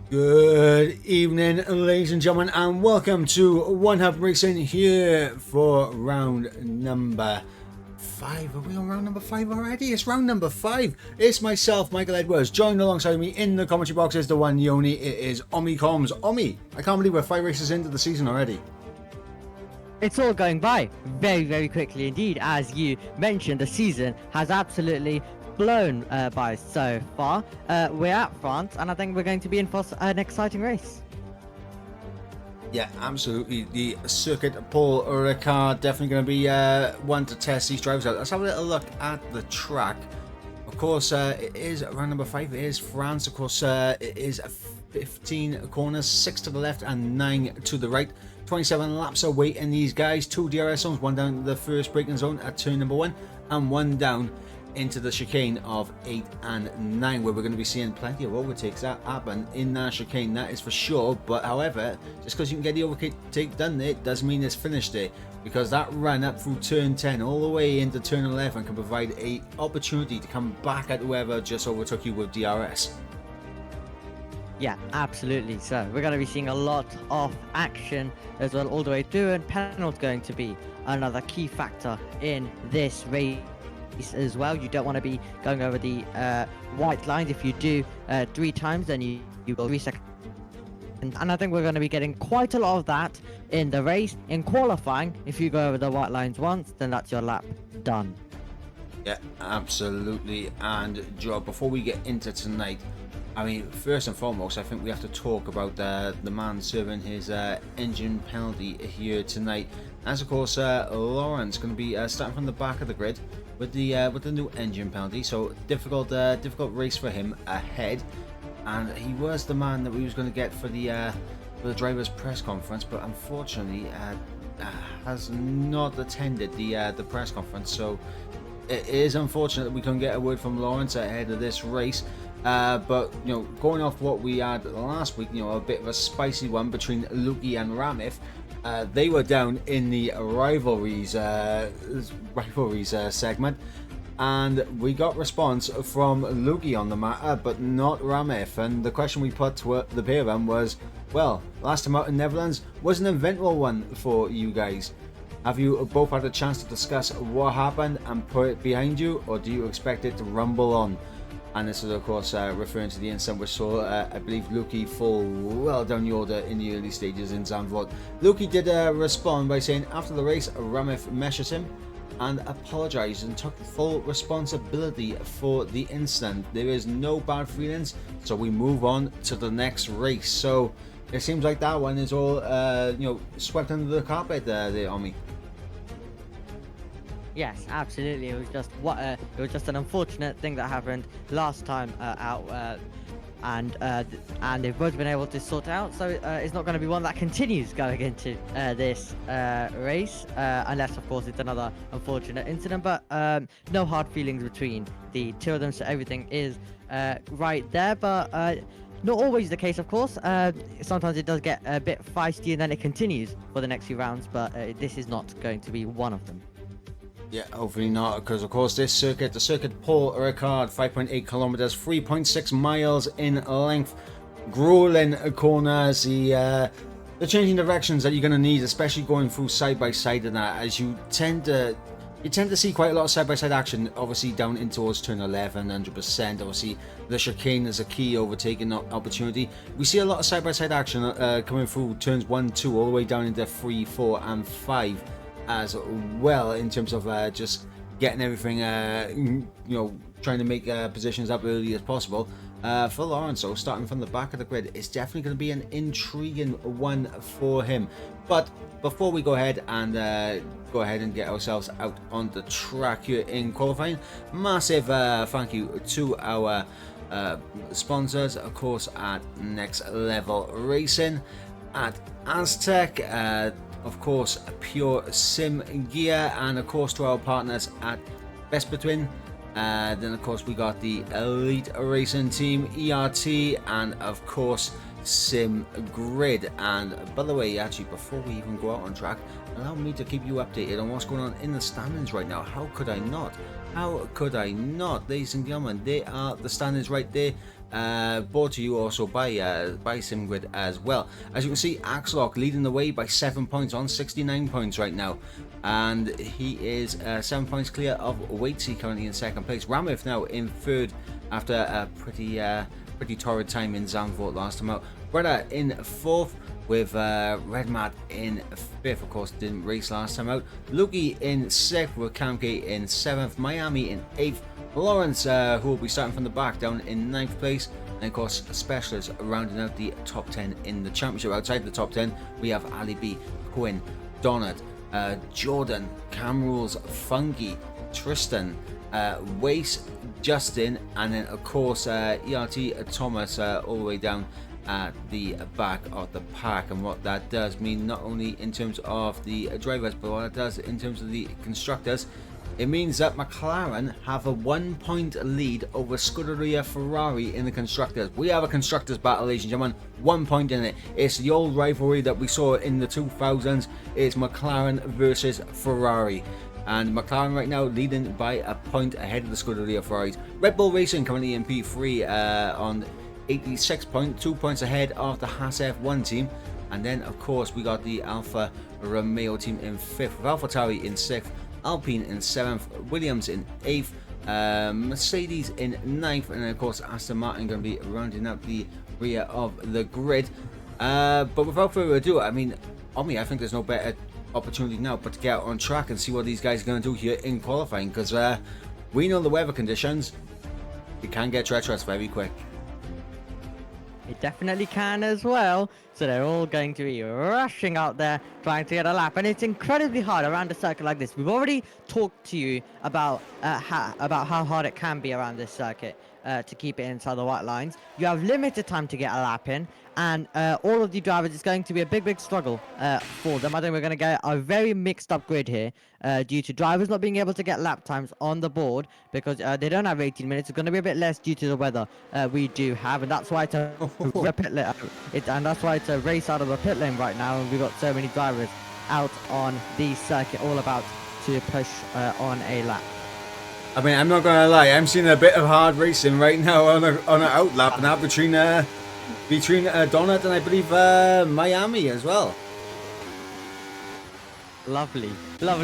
Good evening, ladies and gentlemen, and welcome to One Hub Racing here for round number 5. Are we on round number 5 already? It's round number 5. It's myself, Michael Edwards. Joined alongside me in the commentary box is the one Yoni. It is Omi Combs. Omi, I can't believe we're 5 races into the season already. It's all going by very, very quickly indeed. As you mentioned, the season has absolutely blown by so far. We're at France, and I think we're going to be in for an exciting race. Yeah, absolutely. The Circuit Paul Ricard definitely going to be one to test these drivers out. Let's have a little look at the track. Of course, it is round number 5. It is France. Of course, it is 15 corners, 6 to the left and 9 to the right. 27 laps awaiting these guys. 2 DRS zones, 1 down the first braking zone at turn number 1 and 1 down into the chicane of 8 and 9, where we're going to be seeing plenty of overtakes that happen in that chicane, that is for sure. But however, just because you can get the overtake done there doesn't mean it's finished there, because that run up through turn 10 all the way into turn 11 can provide a opportunity to come back at whoever just overtook you with DRS. Yeah, absolutely. So we're going to be seeing a lot of action as well all the way through, and penalty going to be another key factor in this race as well. You don't want to be going over the white lines. If you do 3 times, then you will 3 seconds. And I think we're going to be getting quite a lot of that in the race. In qualifying, if you go over the white lines once, then that's your lap done. Yeah, absolutely. And Joe, before we get into tonight, I mean, first and foremost, I think we have to talk about the man serving his engine penalty here tonight. As of course, Lawrence going to be starting from the back of the grid with the new engine penalty. So difficult race for him ahead. And he was the man that we was going to get for the drivers' press conference, but unfortunately has not attended the press conference. So it is unfortunate that we couldn't get a word from Lawrence ahead of this race. But you know, going off what we had last week, you know, a bit of a spicy one between Luki and Ramif. They were down in the rivalries segment, and we got response from Luki on the matter, but not Ramif. And the question we put to the pair of them was, well, last time out in Netherlands was an eventful one for you guys. Have you both had a chance to discuss what happened and put it behind you, or do you expect it to rumble on? And this is, of course, referring to the incident which saw, I believe, Luki fall well down the order in the early stages in Zandvoort. Luki did respond by saying after the race, Ramif messaged him and apologised and took full responsibility for the incident. There is no bad feelings, so we move on to the next race. So it seems like that one is all, swept under the carpet there on me. Yes, absolutely. It was just an unfortunate thing that happened last time out, and they've both been able to sort it out. So it's not going to be one that continues going into this race, unless of course it's another unfortunate incident. But no hard feelings between the two of them, so everything is right there. But not always the case, of course. Sometimes it does get a bit feisty, and then it continues for the next few rounds. But this is not going to be one of them. Yeah, hopefully not, because of course this circuit, the Circuit Paul Ricard, 5.8 kilometers, 3.6 miles in length, grueling corners, the changing directions that you're going to need, especially going through side by side and that, as you tend to see quite a lot of side by side action, obviously down in towards turn 11, 100%. Obviously the chicane is a key overtaking opportunity. We see a lot of side by side action coming through turns 1, 2, all the way down into 3, 4 and 5 as well, in terms of just getting everything, trying to make positions up early as possible. For Lawrence, so starting from the back of the grid, it's definitely going to be an intriguing one for him. But before we go ahead and get ourselves out on the track here in qualifying, massive thank you to our sponsors, of course, at Next Level Racing, at Aztec, of course, Pure Sim Gear, and of course to our partners at Best Between. Then of course we got the Elite Racing Team, ERT, and of course Sim Grid. And by the way, actually, before we even go out on track, allow me to keep you updated on what's going on in the standings right now. How could I not? How could I not? Ladies and gentlemen, they are the standings right there. Brought to you also by SimGrid as well. As you can see, Axlock leading the way by 7 points on 69 points right now, and he is 7 points clear of Waitsy, currently in second place. Ramith now in third after a pretty torrid time in Zandvoort last time out. Breda in fourth, with Redmat in fifth. Of course, didn't race last time out. Luki in sixth, with Kamke in seventh. Miami in eighth. Lawrence, who will be starting from the back, down in ninth place. And of course, Specialists rounding out the top 10 in the championship. Outside the top 10, we have Ali B, Quinn, Donald, Jordan, Cam Rules, Funky, Tristan, Wace, Justin, and then of course ERT Thomas all the way down at the back of the pack. And what that does mean, not only in terms of the drivers, but what it does in terms of the constructors, it means that McLaren have a 1 point lead over Scuderia Ferrari in the constructors. We have a constructors battle, ladies and gentlemen, 1 point in it. It's the old rivalry that we saw in the 2000s. It's McLaren versus Ferrari, and McLaren right now leading by a point ahead of the Scuderia Ferraris. Red Bull Racing currently in P3 on 86 points, 2 points ahead of the Haas F1 team. And then of course we got the Alfa Romeo team in 5th, with AlphaTauri in 6th, Alpine in 7th, Williams in 8th, Mercedes in 9th, and then of course Aston Martin going to be rounding out the rear of the grid. But without further ado, I mean, I think there's no better opportunity now but to get out on track and see what these guys are going to do here in qualifying, because we know the weather conditions, it can get treacherous very quick. It definitely can as well. So they're all going to be rushing out there trying to get a lap, and it's incredibly hard around a circuit like this. We've already talked to you about how hard it can be around this circuit to keep it inside the white lines. You have limited time to get a lap in, and all of the drivers, it's going to be a big struggle for them. I think we're going to get a very mixed up grid here due to drivers not being able to get lap times on the board because they don't have 18 minutes. It's going to be a bit less due to the weather we do have, and that's why it's a race out of the pit lane right now, and we've got so many drivers out on the circuit all about to push on a lap. I mean, I'm not gonna lie, I'm seeing a bit of hard racing right now on an outlap, and that between Donut and I believe Miami as well. Lovely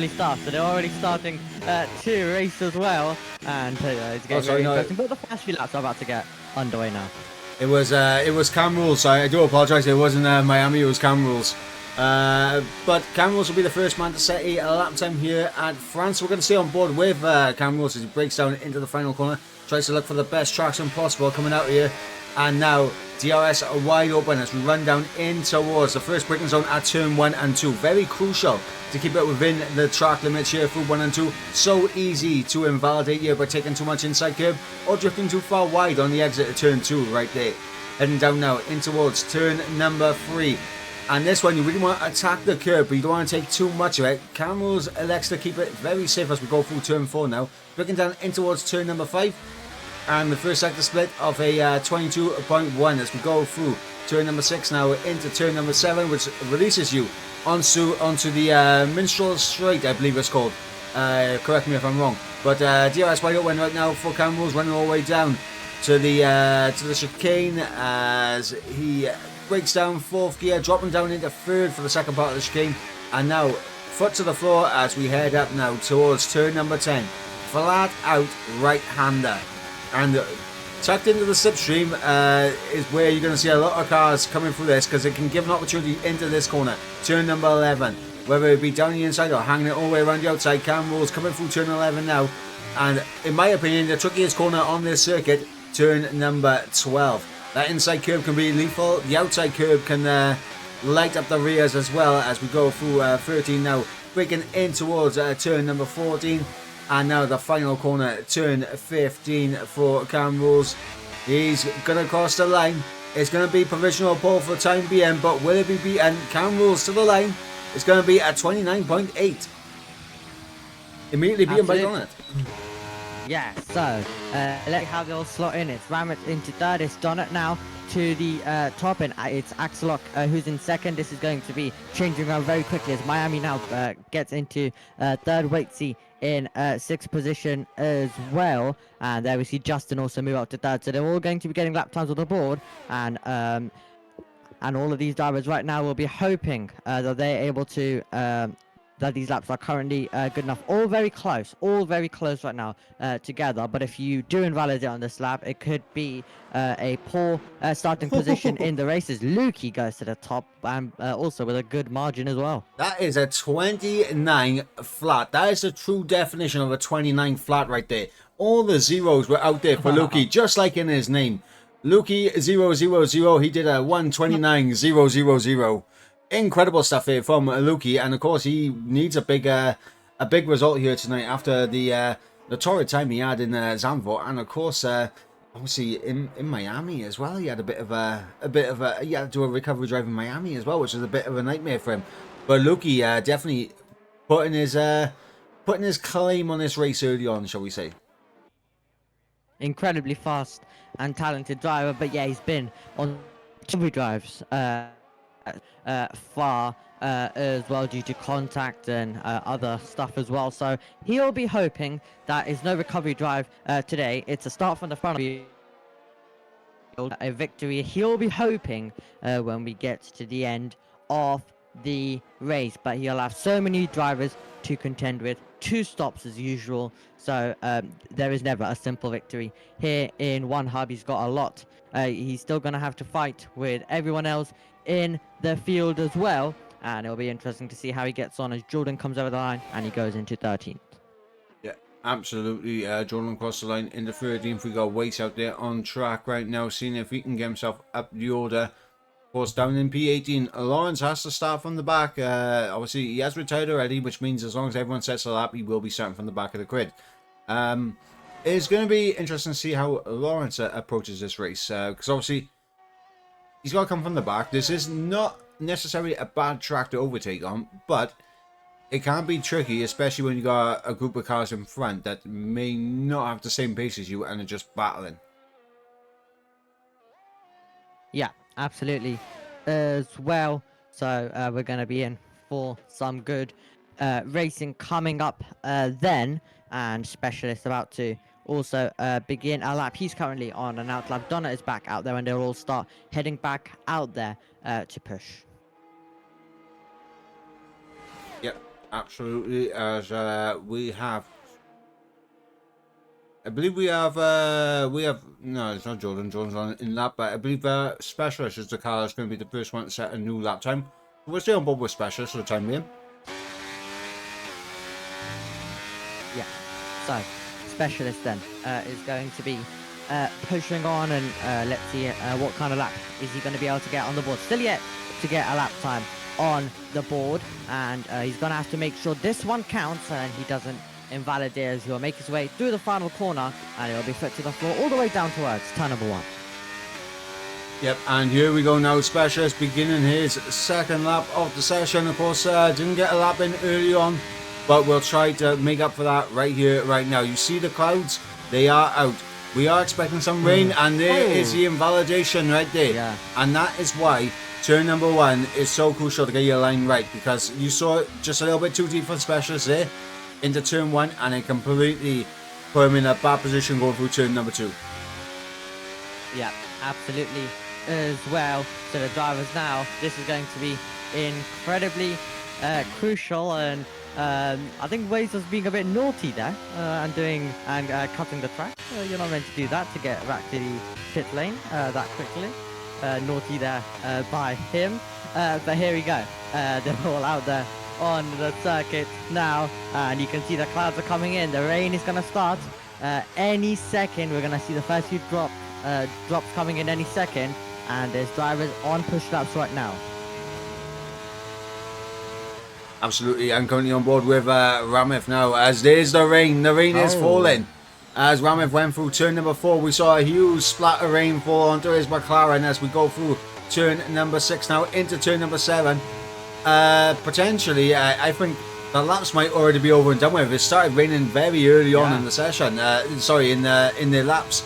start. So they're already starting to race as well, and it's getting very interesting. But the first few laps are about to get underway now. It was Cam Rules. I do apologise. It wasn't Miami. It was Cam Rules. But Cam Rules will be the first man to set a lap time here at France. We're going to stay on board with Cam Rules as he breaks down into the final corner, tries to look for the best traction possible coming out here. And now DRS are wide open as we run down in towards the first braking zone at turn 1 and 2. Very crucial to keep it within the track limits here through 1 and 2. So easy to invalidate here by taking too much inside curb or drifting too far wide on the exit of turn 2 right there. Heading down now in towards turn number 3. And this one, you really want to attack the curb, but you don't want to take too much of it. Cam Rules elects to keep it very safe as we go through turn 4 now. Breaking down in towards turn number 5. And the first sector split of a 22.1 as we go through turn number 6 now into turn number 7, which releases you onto the Minstrel Straight, I believe it's called. Correct me if I'm wrong. But DRS wide open right now for Cam Rules, running all the way down to the chicane as he breaks down 4th gear, dropping down into 3rd for the second part of the chicane. And now foot to the floor as we head up now towards turn number 10. Flat out right-hander. And tucked into the slipstream is where you're going to see a lot of cars coming through this, because it can give an opportunity into this corner. Turn number 11. Whether it be down the inside or hanging it all the way around the outside. Cam Rules coming through turn 11 now. And in my opinion, the trickiest corner on this circuit, turn number 12. That inside curb can be lethal. The outside curb can light up the rears as well as we go through 13 now. Breaking in towards turn number 14. And now the final corner, turn 15 for Cam Rules. He's going to cross the line. It's going to be provisional pole for the time being, but will it be beaten? Cam Rules to the line. It's going to be at 29.8. Immediately beaten by Donut. Yeah, so let's have it all slot in. It's Ramit into third. It's Donut now to the top, and it's Axelok who's in second. This is going to be changing around very quickly as Miami now gets into third weight seat in sixth position as well. And there we see Justin also move up to third. So they're all going to be getting lap times on the board, and all of these drivers right now will be hoping that they're able to that these laps are currently good enough. All very close right now together. But if you do invalidate on this lap, it could be a poor starting position in the races. Lukey goes to the top, and also with a good margin as well. That is a 29 flat. That is the true definition of a 29 flat right there. All the zeros were out there for Lukey, just like in his name. Lukey 000, he did a 129.000. Incredible stuff here from Lukey, and of course he needs a big result here tonight after the torrid time he had in Zandvoort, and of course obviously in Miami as well. He had he had to do a recovery drive in Miami as well, which is a bit of a nightmare for him. But Lukey definitely putting his claim on this race early on, shall we say. Incredibly fast and talented driver, but yeah, he's been on recovery drives far as well due to contact and other stuff as well. So he'll be hoping that is no recovery drive today. It's a start from the front of you, a victory. He'll be hoping when we get to the end of the race, but he'll have so many drivers to contend with, 2 stops as usual, so there is never a simple victory here in one hub. He's got a lot. He's still going to have to fight with everyone else in the field as well, and it'll be interesting to see how he gets on as Jordan comes over the line and he goes into 13th. Yeah, absolutely. Jordan crossed the line into 13th. We got Waits out there on track right now, seeing if he can get himself up the order. Of course, down in P18, Lawrence has to start from the back. Obviously, he has retired already, which means as long as everyone sets the lap, he will be starting from the back of the grid. It's going to be interesting to see how Lawrence approaches this race, because obviously he's got to come from the back. This is not necessarily a bad track to overtake on, but it can be tricky, especially when you got a group of cars in front that may not have the same pace as you and are just battling. Yeah, absolutely as well. So we're going to be in for some good racing coming up then, and Specialist about to also begin a lap. He's currently on an out lap. Donna is back out there, and they'll all start heading back out there to push. Yep, absolutely. As we have, I believe we have no, it's not Jordan. Jordan's on in lap, but I believe Specialist is the car that's going to be the first one to set a new lap time. We're still on board with Specialist for the time being. Yeah, so Specialist then is going to be pushing on, and let's see what kind of lap is he going to be able to get on the board. Still yet to get a lap time on the board, and he's going to have to make sure this one counts and he doesn't invalidate as he'll make his way through the final corner, and he'll be put to the floor all the way down towards turn number 1. Yep, and here we go now. Specialist beginning his second lap of the session. Of course, didn't get a lap in early on, but we'll try to make up for that right here, right now. You see the clouds? They are out. We are expecting some rain, and there is the invalidation right there. Yeah. And that is why turn number 1 is so crucial to get your line right, because you saw it just a little bit too deep for Specialist there into turn 1, and it completely put him in a bad position going through turn number 2. Yeah, absolutely as well. So the drivers now, this is going to be incredibly crucial, and I think Waze was being a bit naughty there and cutting the track. You're not meant to do that to get back to the pit lane that quickly. Naughty there by him, but here we go. They're all out there on the circuit now, and you can see the clouds are coming in. The rain is going to start any second. We're going to see the first few drops coming in any second, and there's drivers on push laps right now. Absolutely, I'm currently on board with Ramif now, as there's the rain. The rain is falling. As Ramif went through turn number 4, we saw a huge splat of rain fall onto his McLaren as we go through turn number 6 now into turn number 7. Potentially, I think The laps might already be over and done with. It started raining very early on Yeah. in the session. In the laps.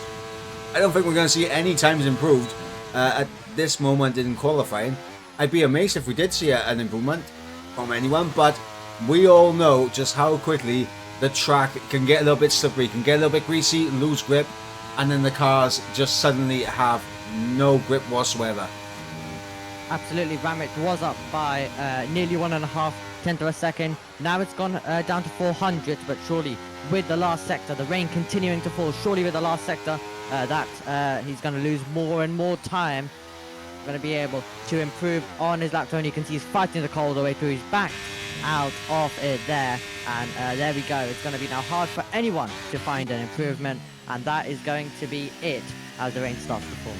I don't think we're going to see any times improved at this moment in qualifying. I'd be amazed if we did see an improvement from anyone, but we all know just how quickly the track can get a little bit slippery, can get a little bit greasy, lose grip, and then the cars just suddenly have no grip whatsoever. Absolutely, Ramit was up by nearly 1.5 tenths of a second. Now it's gone down to 400, but surely with the last sector, the rain continuing to fall, surely with the last sector, he's going to lose more and more time. Going to be able to improve on his lap time. You can see he's fighting the cold all the way through. He's back out of it there, and there we go. It's going to be now hard for anyone to find an improvement, and that is going to be it as the rain starts to fall.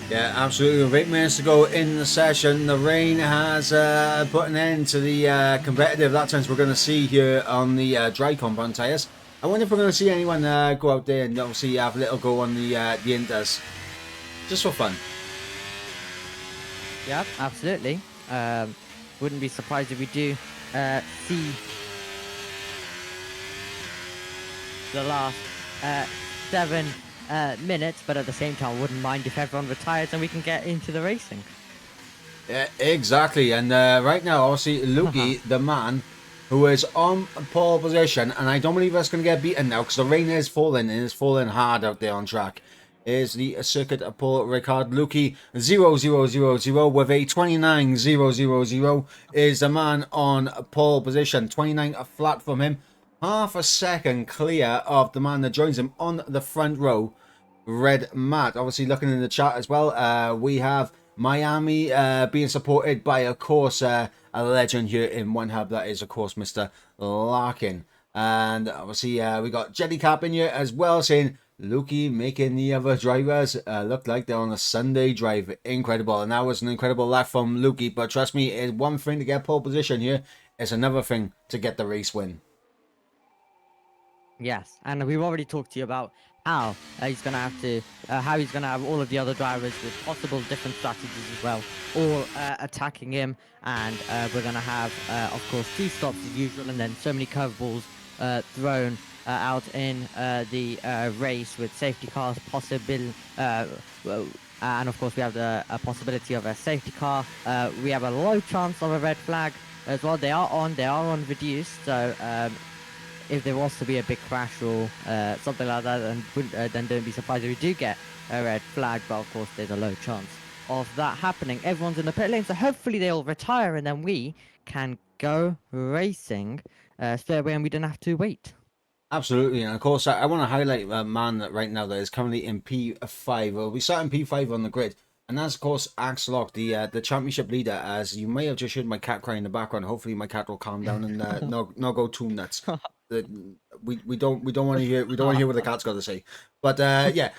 Yeah, absolutely. With 8 minutes to go in the session, the rain has put an end to the competitive lap times we're going to see here on the dry compound tyres. I wonder if we're going to see anyone go out there and obviously have a little go on the Inters, just for fun. Yeah, absolutely. Wouldn't be surprised if we do see the last 7 minutes, but at the same time, wouldn't mind if everyone retires and we can get into the racing. Yeah, exactly. And right now, obviously, Lukey, the man who is on pole position, and I don't believe that's going to get beaten now because the rain is falling and it's falling hard out there on track, is the circuit Paul Ricard. Lukey 0000 with a 29.000 is the man on pole position. 29 flat from him. Half a second clear of the man that joins him on the front row, Red Matt. Obviously, looking in the chat as well, we have Miami being supported by, of course, a legend here in One Hub. That is, of course, Mr. Larkin. And obviously, we got Jellycap in here as well, saying Lukey making the other drivers look like they're on a Sunday drive. Incredible. And that was an incredible lap from Lukey. But trust me, it's one thing to get pole position here. It's another thing to get the race win. Yes, and we've already talked to you about how he's going to have all of the other drivers with possible different strategies as well, all attacking him, and we're going to have, of course, 2 stops as usual, and then so many curveballs thrown out in the race with safety cars possible. And of course, we have the possibility of a safety car. We have a low chance of a red flag as well. They are on reduced, so if there was to be a big crash or something like that, then don't be surprised if we do get a red flag. But of course, there's a low chance of that happening. Everyone's in the pit lane, so hopefully they'll retire, and then we can go racing straight away, and we don't have to wait. Absolutely, and of course, I want to highlight a man that right now that is currently in P5. Well, we start in P5 on the grid, and that's, of course, Axelock, the championship leader. As you may have just heard my cat cry in the background. Hopefully, my cat will calm down and not go too nuts. We don't want to hear what the cat's got to say. But yeah,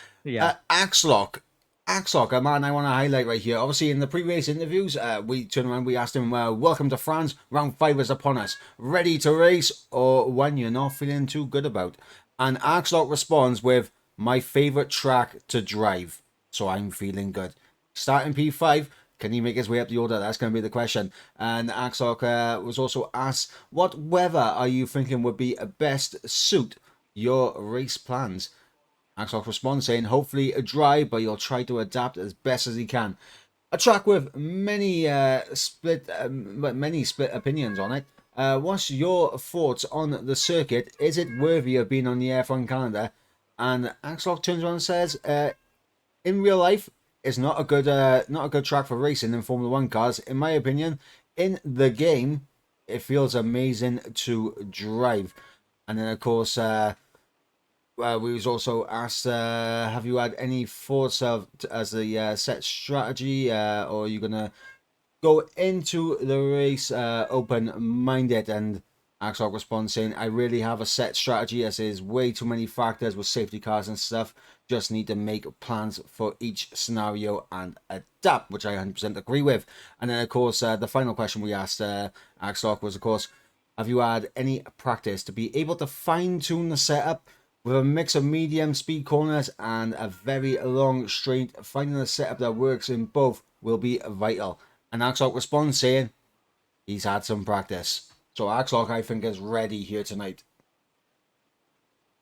Axelock, a man I want to highlight right here. Obviously, in the previous interviews, we turned around, we asked him, welcome to France, round 5 is upon us. Ready to race, or one you're not feeling too good about? And Axelock responds with, my favourite track to drive, so I'm feeling good. Starting P5, can he make his way up the order? That's going to be the question. And Axelock was also asked, what weather are you thinking would be best suit your race plans? Axelock responds saying, hopefully dry, but he'll try to adapt as best as he can. A track with many split opinions on it. What's your thoughts on the circuit? Is it worthy of being on the F1 calendar? And Axelock turns around and says, in real life, it's not a good track for racing in Formula 1 cars. In my opinion, in the game, it feels amazing to drive. And then, of course, we was also asked, have you had any thoughts of as a set strategy, or are you gonna go into the race open-minded? And Axelock responds saying, I really have a set strategy as there's way too many factors with safety cars and stuff. Just need to make plans for each scenario and adapt, which I 100% agree with. And then, of course, the final question we asked Axelock was, of course, have you had any practice to be able to fine-tune the setup with a mix of medium speed corners and a very long straight? Finding a setup that works in both will be vital. And Axelock responds saying he's had some practice. So Axlock, I think, is ready here tonight.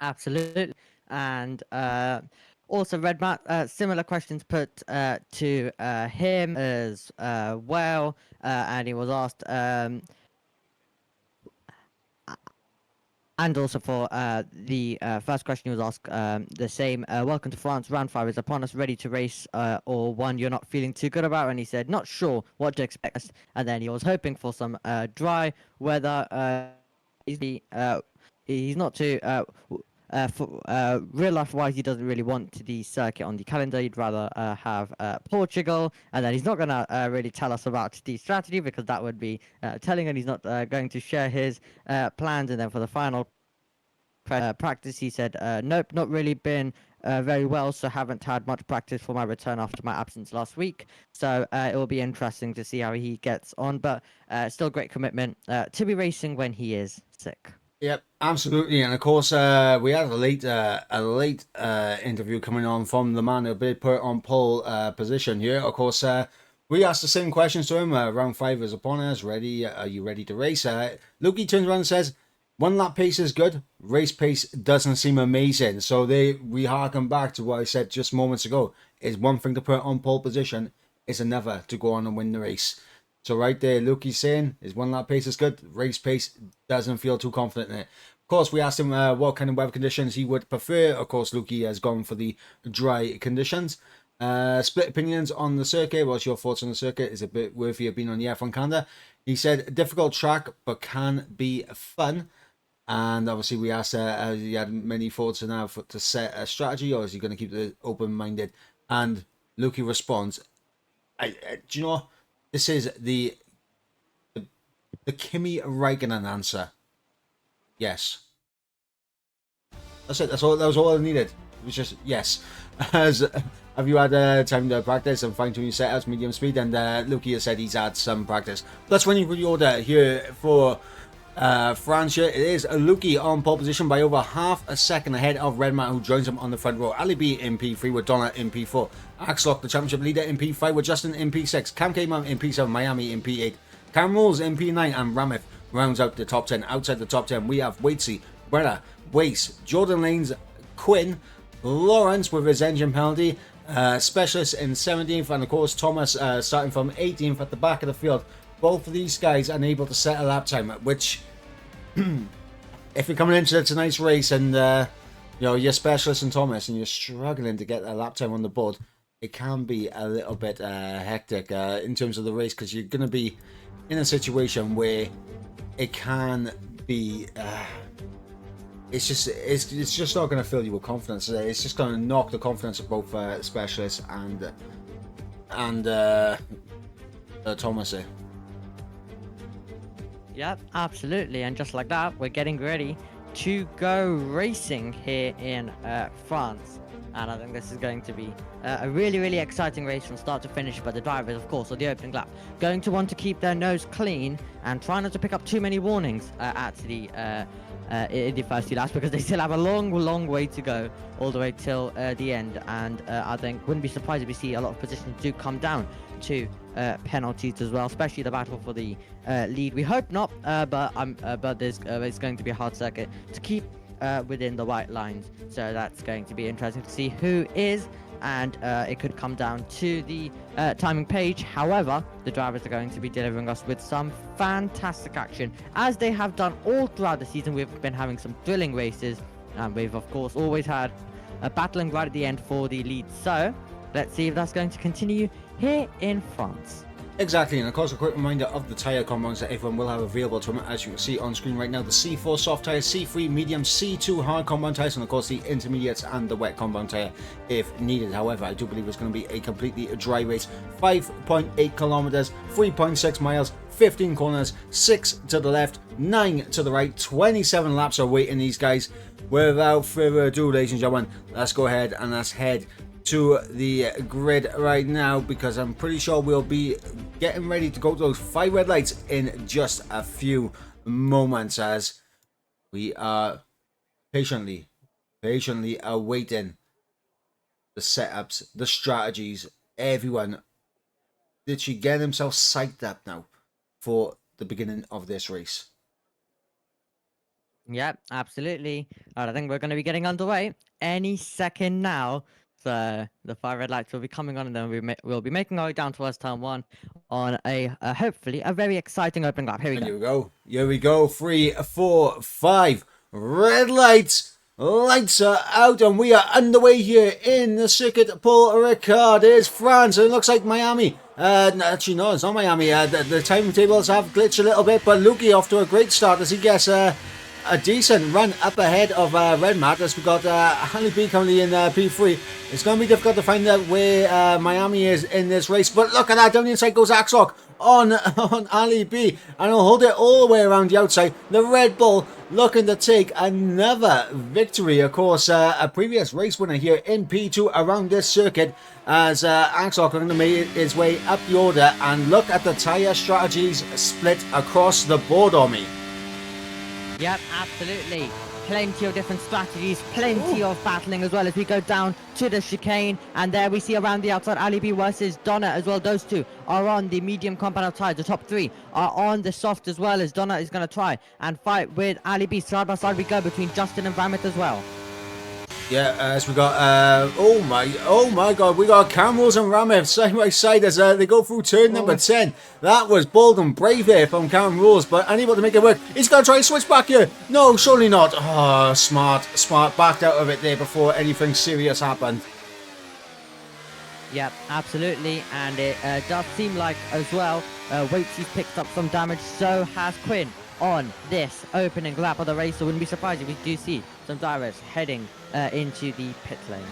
Absolutely. And also, Red Matt, similar questions put to him as well. And he was asked, and also for the first question, he was asked the same. Welcome to France. Round 5 is upon us. Ready to race, or one you're not feeling too good about? And he said, not sure what to expect. And then he was hoping for some dry weather. He's not too for real life wise, he doesn't really want the circuit on the calendar. He'd rather have Portugal, and then he's not gonna really tell us about the strategy because that would be telling, and he's not going to share his plans. And then for the final practice, he said, "Nope, not really been." Very well, so haven't had much practice for my return after my absence last week. So it will be interesting to see how he gets on, but still great commitment to be racing when he is sick. Yep, absolutely, and of course, we had a late interview coming on from the man who did put on pole position here. Of course, we asked the same questions to him. Round 5 is upon us. Ready? Are you ready to race? Lukey turns around and says, "One lap pace is good. Race pace doesn't seem amazing." So we harken back to what I said just moments ago. Is one thing to put on pole position, is another to go on and win the race. So right there, Lukey's saying his one lap pace is good. Race pace doesn't feel too confident in it. Of course, we asked him what kind of weather conditions he would prefer. Of course, Lukey has gone for the dry conditions. Split opinions on the circuit. What's your thoughts on the circuit? Is it a bit worthy of being on the F1 calendar? He said difficult track, but can be fun. And obviously, we asked he had many thoughts on how to set a strategy, or is he going to keep it open-minded? And Lukey responds, "Do you know? This is the Kimi Räikkönen answer. Yes. That's it. That's all. That was all I needed. It was just yes." Have you had time to practice and fine tune your setups, medium speed? And Luki has said he's had some practice. Let's run you through the order here for France. It is Luki on pole position by over half a second ahead of Redman, who joins him on the front row. Ali B in P3 with Donna in P4. Axlock, the championship leader, in P5 with Justin in P6. Cam K-Man in P7. Miami in P8. Cam Rules in P9, and Ramith rounds out the top 10. Outside the top 10, we have Waitsy, Bretta, Wace, Jordan Lanes, Quinn, Lawrence with his engine penalty, Specialist in 17th, and of course Thomas starting from 18th at the back of the field. Both of these guys unable to set a lap time, which if you're coming into tonight's race and you're Specialist and Thomas and you're struggling to get a lap time on the board, it can be a little bit hectic in terms of the race, because you're going to be in a situation where it can be it's just not going to fill you with confidence. It's just going to knock the confidence of both Specialists and Thomas here. Yep, absolutely. And just like that, we're getting ready to go racing here in France. And I think this is going to be a really, really exciting race from start to finish. But the drivers, of course, on the opening lap, going to want to keep their nose clean and try not to pick up too many warnings at the in the first few laps, because they still have a long, long way to go all the way till the end. And I think wouldn't be surprised if we see a lot of positions do come down to penalties as well, especially the battle for the lead. We hope not, but there's it's going to be a hard circuit to keep within the white lines, so that's going to be interesting to see who is, and it could come down to the timing page. However, the drivers are going to be delivering us with some fantastic action, as they have done all throughout the season. We've been having some thrilling races, and we've of course always had a battling right at the end for the lead. So let's see if that's going to continue here in France. Exactly, and of course a quick reminder of the tyre compounds that everyone will have available to them. As you can see on screen right now, the C4 soft tyre, C3 medium, C2 hard compound tyres, and of course the intermediates and the wet compound tyre if needed. However, I do believe it's going to be a completely dry race. 5.8 kilometers, 3.6 miles, 15 corners, 6 to the left, 9 to the right, 27 laps are waiting these guys. Without further ado, ladies and gentlemen, let's go ahead and let's head to the grid right now, because I'm pretty sure we'll be getting ready to go to those 5 red lights in just a few moments, as we are patiently awaiting the setups, the strategies. Everyone literally getting themselves psyched up now for the beginning of this race. Yep, absolutely. All right, I think we're going to be getting underway any second now. So the 5 red lights will be coming on, and then we'll be making our way down towards turn one on a hopefully a very exciting opening lap. Here we And go. here we go. Here we go. 3, 4, 5. Red lights. Lights are out, and we are underway here in the circuit. Paul Ricard is France. It looks like Miami. Actually, no, it's not Miami. The timetables have glitched a little bit, but Lukey off to a great start as he gets a decent run up ahead of Red Mat as we got Ali B currently in P3. It's going to be difficult to find out where Miami is in this race, but look at that, down the inside goes Axlock on Ali B, and he'll hold it all the way around the outside. The Red Bull looking to take another victory. Of course, a previous race winner here in P2 around this circuit as Axlock going to make his way up the order, and look at the tyre strategies split across the board on me. Yep, absolutely. Plenty of different strategies, plenty of battling as well as we go down to the chicane. And there we see around the outside Ali B versus Donna as well. Those two are on the medium compound of tires. The top three are on the soft as well, as Donna is going to try and fight with Ali B. Side by side we go between Justin and Ramit as well. Yeah, as we got, oh my god, we got Camels and Ramith side by side as they go through turn number 10. That was bold and brave here from Cam Rules, but unable to make it work. He's going to try and switch back here. No, surely not. Oh, smart, backed out of it there before anything serious happened. Yep, absolutely, and it does seem like as well, Waitsy's picked up some damage, so has Quinn on this opening lap of the race, so wouldn't be surprised if we do see some drivers heading into the pit lane.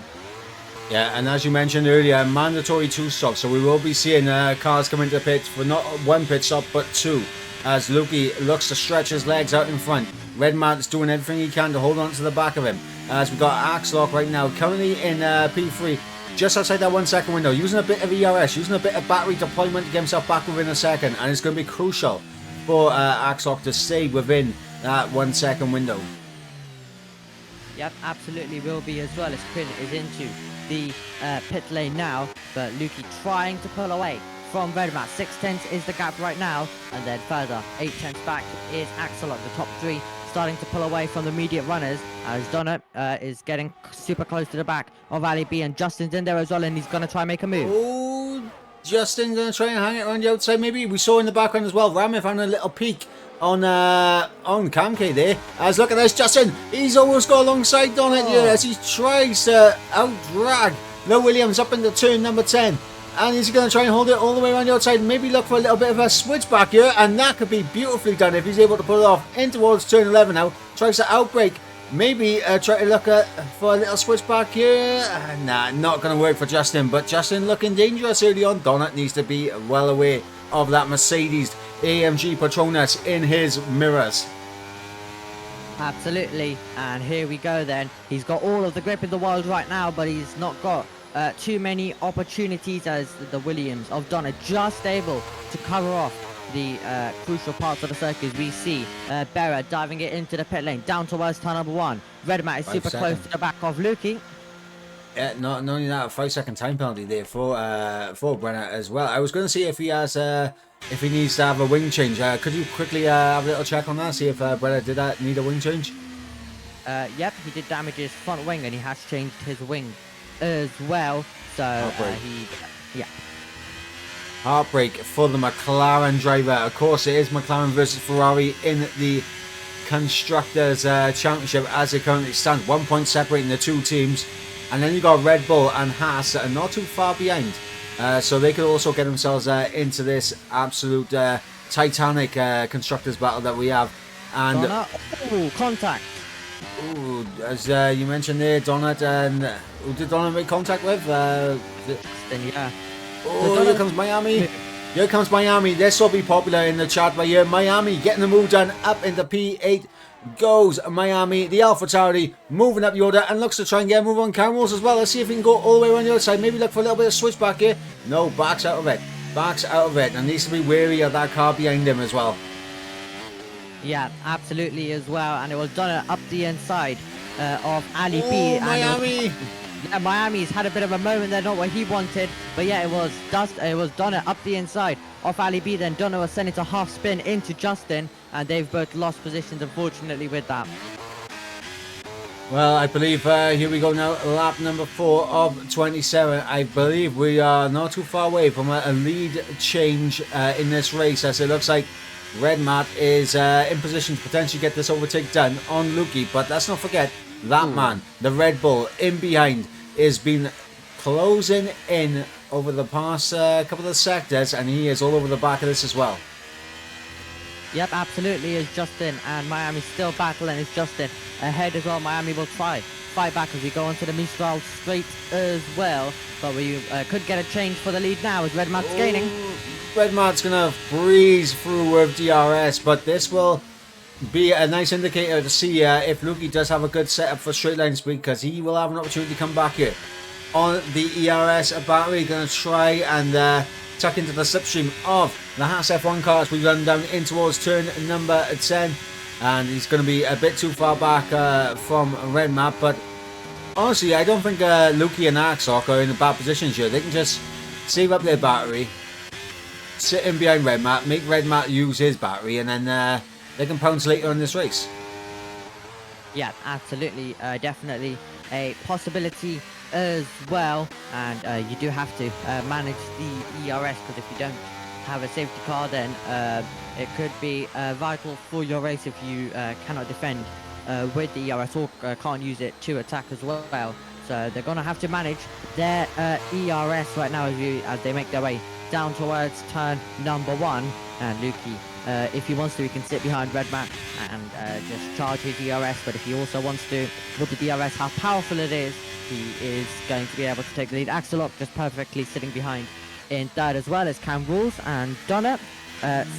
Yeah, and as you mentioned earlier, mandatory 2 stops, so we will be seeing cars come into the pit for not 1 pit stop but 2, as Lukey looks to stretch his legs out in front. Red Mat's doing everything he can to hold on to the back of him, as we've got Axlock right now currently in P3, just outside that 1 second window, using a bit of ERS, using a bit of battery deployment to get himself back within a second, and it's going to be crucial for Axlock to stay within that 1 second window. Yep, absolutely will be as well, as Quinn is into the pit lane now, but Lukey trying to pull away from Redmat. 6/10 is the gap right now, and then further 8/10 back is Axel at the top 3, starting to pull away from the immediate runners, as Donna is getting super close to the back of Ali B, and Justin's in there as well, and he's going to try and make a move. Oh, Justin going to try and hang it around the outside maybe. We saw in the background as well, Ramif having a little peek on Camke there. As look at this, Justin, he's almost got alongside Donna here as he tries to out-drag the Williams up into turn number 10. And he's going to try and hold it all the way around the outside, maybe look for a little bit of a switch back here, and that could be beautifully done if he's able to pull it off in towards turn 11 now. Tries to outbrake, maybe try to look for a little switch back here. Nah, not going to work for Justin, but Justin looking dangerous early on. Donut needs to be well aware of that Mercedes AMG Patronus in his mirrors. Absolutely, and here we go then. He's got all of the grip in the world right now, but he's not got too many opportunities, as the Williams of Donna just able to cover off the crucial parts of the circuit. We see Berra diving it into the pit lane down towards turn number 1. Redmat is super close to the back of Lukey. Yeah, not only that, a 5-second time penalty there for Brenner as well. I was going to see if he has if he needs to have a wing change. Could you quickly have a little check on that, see if Brenner did need a wing change? Yep, he did damage his front wing, and he has changed his wing as well. So Heartbreak for the McLaren driver. Of course, it is McLaren versus Ferrari in the Constructors' Championship as it currently stands. 1 point separating the two teams. And then you got Red Bull and Haas that are not too far behind. So they could also get themselves into this absolute titanic Constructors battle that we have. And ooh, contact. Ooh, as you mentioned there, Donut, and who did Donut make contact with? Yeah. Oh, here comes Miami. Here comes Miami. This will be popular in the chat right here. Miami getting the move done up into P8. Goes Miami, the Alpha Tauri, moving up the order and looks to try and get a move on Camerals as well. Let's see if he can go all the way around the other side. Maybe look for a little bit of switch back here. No, backs out of it. Backs out of it, and needs to be wary of that car behind him as well. Yeah, absolutely as well, and it was done up the inside of Ali B. Miami! Yeah, Miami's had a bit of a moment there, not what he wanted, but yeah, it was Donna up the inside off Ali B. Then Donna was sent into half spin into Justin, and they've both lost positions, unfortunately, with that. Well, I believe here we go now, lap number 4 of 27. I believe we are not too far away from a lead change in this race, as it looks like Red Matt is in position to potentially get this overtake done on Lukey. But let's not forget that man, the Red Bull in behind, has been closing in over the past couple of sectors, and he is all over the back of this as well. Yep, absolutely is Justin, and Miami's still battling as Justin ahead as well. Miami will try fight back as we go onto the Mistral straight as well, but we could get a change for the lead now as Red Matt's gaining. Red Matt's gonna breeze through with DRS, but this will be a nice indicator to see if Lukey does have a good setup for straight line speed, because he will have an opportunity to come back here on the ERS battery. Gonna try and tuck into the slipstream of the Haas F1 car as we run down in towards turn number 10, and he's going to be a bit too far back from Red Matt. But honestly, I don't think Lukey and Axoc are in a bad position here. They can just save up their battery, sit in behind Red Matt, make Red Matt use his battery, and then they can pounce later in this race. Yeah, absolutely, definitely a possibility as well, and you do have to manage the ERS, because if you don't have a safety car, then it could be vital for your race if you cannot defend with the ERS, or can't use it to attack as well. So they're going to have to manage their ERS right now as they make their way down towards turn number 1. And Lukey, if he wants to, he can sit behind Red Matt and just charge his ERS, but if he also wants to, with the DRS, how powerful it is, he is going to be able to take the lead. Axelot just perfectly sitting behind in third, as well as Cam Rules and Donna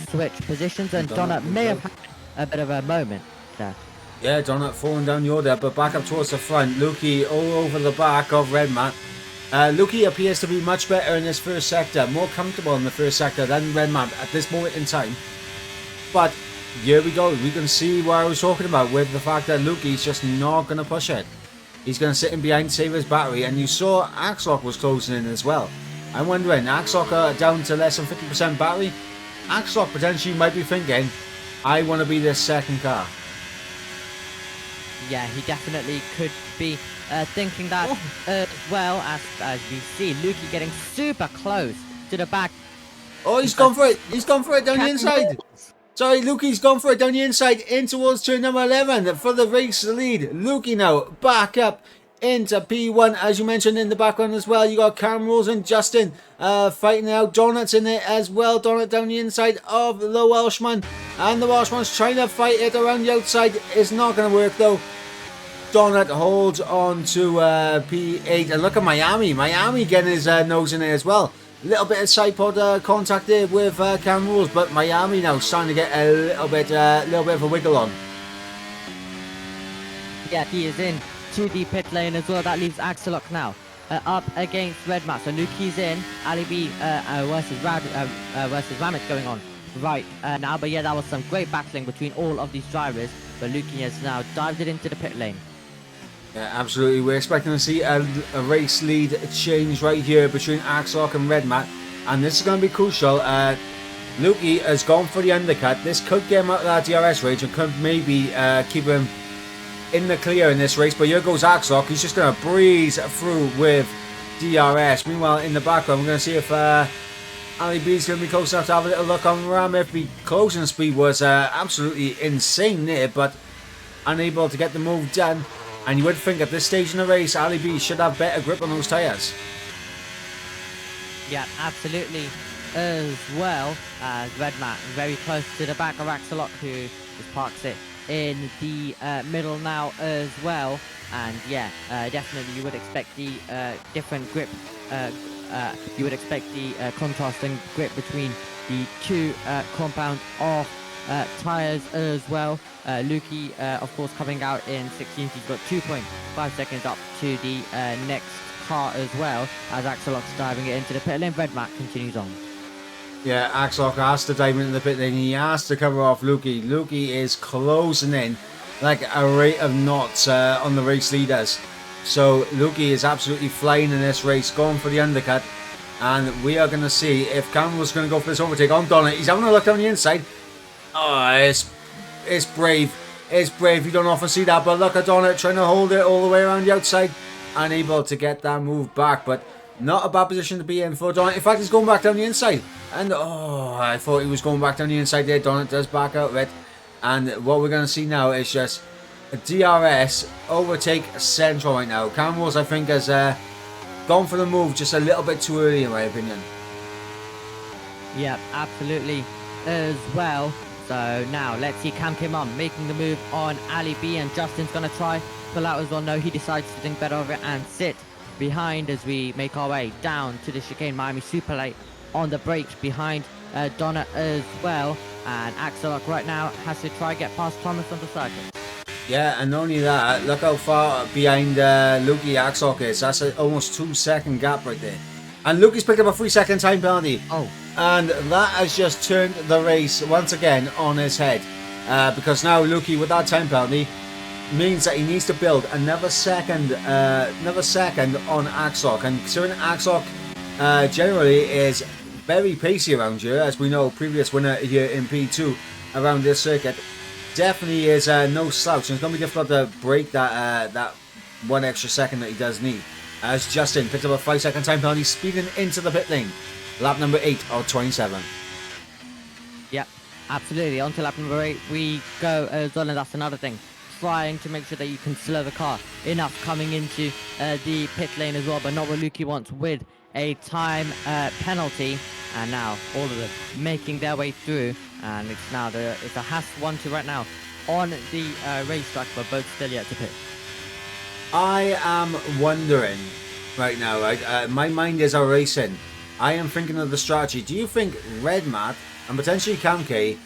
switch positions, and Donna may have had a bit of a moment there. Yeah, Donna falling down the order, but back up towards the front. Lukey all over the back of Red Matt. Lukey appears to be much better in this first sector, more comfortable in the first sector than Red Matt at this moment in time. But here we go, we can see what I was talking about with the fact that Lukey's just not going to push it. He's going to sit in behind, save his battery, and you saw Axlock was closing in as well. I'm wondering, Axlock are down to less than 50% battery. Axlock potentially might be thinking, I want to be this second car. Yeah, he definitely could be thinking that as well, as we see Lukey getting super close to the back. Oh, he's gone for it. He's gone for it down the inside. Sorry, Lukey's gone for it down the inside in towards turn number 11 for the race lead. Lukey now back up into P1, as you mentioned in the background as well. You got Cam Rules and Justin fighting out. Donut's in it as well. Donut down the inside of the Welshman, and the Welshman's trying to fight it around the outside. It's not going to work though. Donut holds on to P8, and look at Miami. Miami getting his nose in there as well. A little bit of side pod contact there with Cam Rules, but Miami now starting to get a little bit of a wiggle on. Yeah, he is in to the pit lane as well. That leaves Axelok now up against Red Matt. So Lukey's in, Ali B versus Ramit going on right now. But yeah, that was some great battling between all of these drivers. But Lukey has now dived it into the pit lane. Yeah, absolutely. We're expecting to see a race lead change right here between Axlock and Red Matt, and this is going to be crucial. Lukey has gone for the undercut. This could get him out of that DRS range and could maybe keep him in the clear in this race, but here goes Axlock. He's just going to breeze through with DRS. Meanwhile, in the background, we're going to see if Ali B is going to be close enough to have a little look on Ram. If the closing speed was absolutely insane there, but unable to get the move done. And you would think at this stage in the race, Ali B should have better grip on those tyres. Yeah, absolutely as well. Red Matt very close to the back of Axelot, who just parks it in the middle now as well. And yeah, definitely you would expect the different grip, you would expect the contrasting grip between the two compound of tyres as well. Lukey, of course, coming out in 16th. He's got 2.5 seconds up to the next car as well, as Axelot's diving it into the pit lane. Red Matt continues on. Yeah, Axlock has to dive into the pit lane. He has to cover off Lukey. Lukey is closing in like a rate of knots on the race leaders. So Luki is absolutely flying in this race, going for the undercut. And we are going to see if Cameron's going to go for this overtake on Donna. He's having a look down the inside. Oh, it's brave. It's brave. You don't often see that. But look at Donna trying to hold it all the way around the outside. Unable to get that move back. But not a bad position to be in for Donna. In fact, he's going back down the inside. And oh, I thought he was going back down the inside there. Donna does back out of it. And what we're going to see now is just a DRS overtake central right now. Cameron's, I think, has gone for the move just a little bit too early, in my opinion. Yeah, absolutely as well. So now let's see Cam Kim on making the move on Ali B, and Justin's going to try pull out as well. No, he decides to think better of it and sit behind as we make our way down to the chicane. Miami super late on the brakes behind Donna as well. And Axel right now has to try get past Thomas on the circuit. Yeah, and not only that, look how far behind Luki Axok is. That's an almost 2-second gap right there. And Luki's picked up a 3-second time penalty. Oh. And that has just turned the race once again on his head. Because now Luki, with that time penalty, means that he needs to build another second on Axok. And considering Axok generally is very pacey around here, as we know, previous winner here in P2 around this circuit, definitely is no slouch, and it's going to be difficult to break that that 1 extra second that he does need. As Justin picked up a 5-second time penalty, speeding into the pit lane. Lap number 8 of 27. Yep, absolutely. On to lap number 8 we go as well, and that's another thing. Trying to make sure that you can slow the car enough coming into the pit lane as well, but not what Luki wants with a time penalty. And now all of them making their way through, and it's now it's a Haas 1-2 right now on the racetrack, but both still yet to pit. I am wondering right now, right? My mind is racing. I am thinking of the strategy. Do you think Red Matt and potentially Kamke?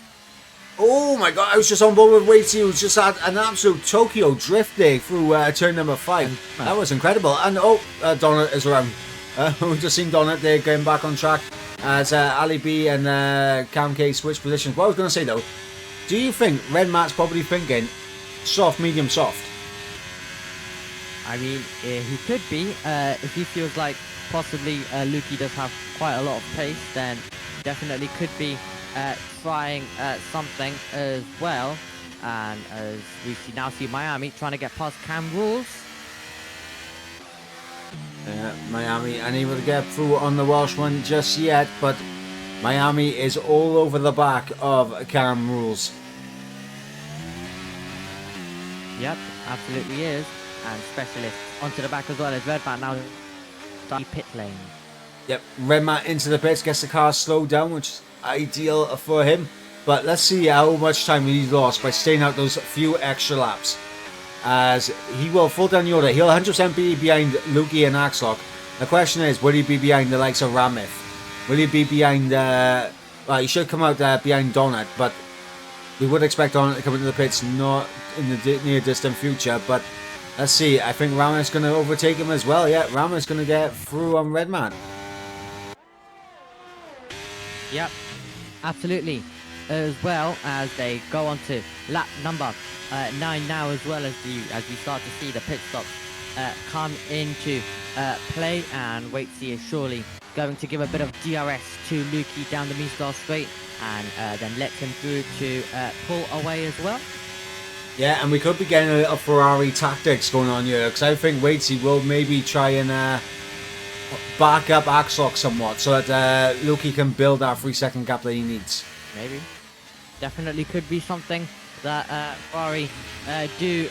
Oh my god, I was just on board with Waitsy, who just had an absolute Tokyo drift day through turn number 5. That was incredible. And Donna is around. We've just seen Donna there going back on track as Ali B and Cam K switch positions. What I was going to say though, do you think Red Matt's probably thinking soft, medium, soft? I mean, he could be. If he feels like possibly Luki does have quite a lot of pace, then definitely could be trying something as well. And as we now see Miami trying to get past Cam Rules. Miami unable to get through on the Welshman just yet, but Miami is all over the back of Cam Rules. Yep, absolutely is. And Specialist onto the back as well as Redman now down pit lane. Yep, Redman into the pits, gets the car slowed down, which is ideal for him. But let's see how much time he's lost by staying out those few extra laps. As he will fall down the order. He'll 100% be behind Luki and Axlock. The question is, will he be behind the likes of Ramith? Will he be behind... well, he should come out behind Donut, but we would expect Donut to come into the pits not in the near distant future. But let's see, I think Ramith's going to overtake him as well. Yeah, Ramith's going to get through on Redman. Yep, absolutely. As well as they go on to lap number 9 now, as well as we start to see the pit stops come into play, and Waitsy is surely going to give a bit of DRS to Luki down the Mistar straight, and then let him through to pull away as well. Yeah, and we could be getting a little Ferrari tactics going on here, because I think Waitsy will maybe try and back up Axlock somewhat, so that Luki can build that 3-second gap that he needs. Maybe. Definitely could be something that Ferrari do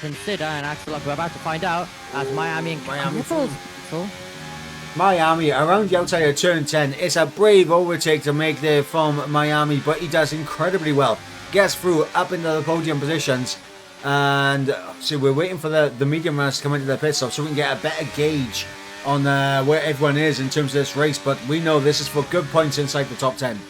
consider, and Axel, we're about to find out as Miami and Miami around the outside of turn 10. It's a brave overtake to make there from Miami, but he does incredibly well. Gets through up into the podium positions, and so we're waiting for the medium runners to come into the pit stop so we can get a better gauge on where everyone is in terms of this race. But we know this is for good points inside the top 10.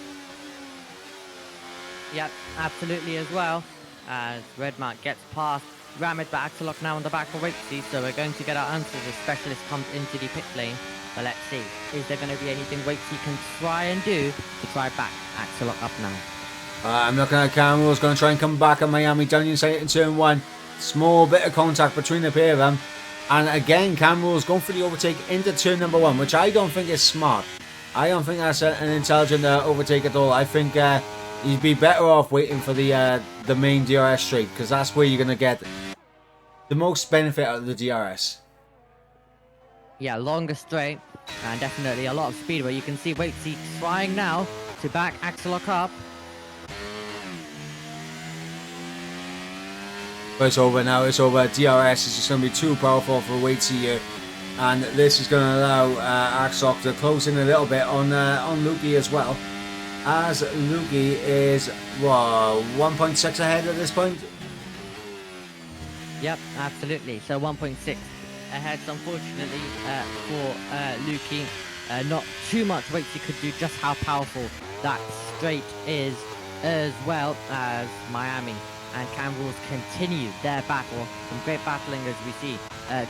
Yep, absolutely as well. As Redmark gets past Ramid, but Axelock now on the back of Waitsy, so we're going to get our answers as Specialist comes into the pit lane. But let's see, is there going to be anything Waitsy can try and do to try back Axelock up now? I'm looking at Cameron's going to try and come back at Miami down inside in turn 1. Small bit of contact between the pair of them. And again, Cam Rule's going for the overtake into turn number 1, which I don't think is smart. I don't think that's an intelligent overtake at all. I think you'd be better off waiting for the main DRS straight, because that's where you're going to get the most benefit out of the DRS. Yeah, longer straight, and definitely a lot of speed, where you can see Waitsy trying now to back Axel lock up. But it's over now, it's over. DRS is just going to be too powerful for Waitsy here. And this is going to allow Axel to close in a little bit on Lukey as well. As Lukey is, 1.6 ahead at this point? Yep, absolutely. So 1.6 ahead, unfortunately, for Lukey. Not too much Waitsy could do, just how powerful that straight is, as well as Miami and Cam Rules continue their battle. Some great battling as we see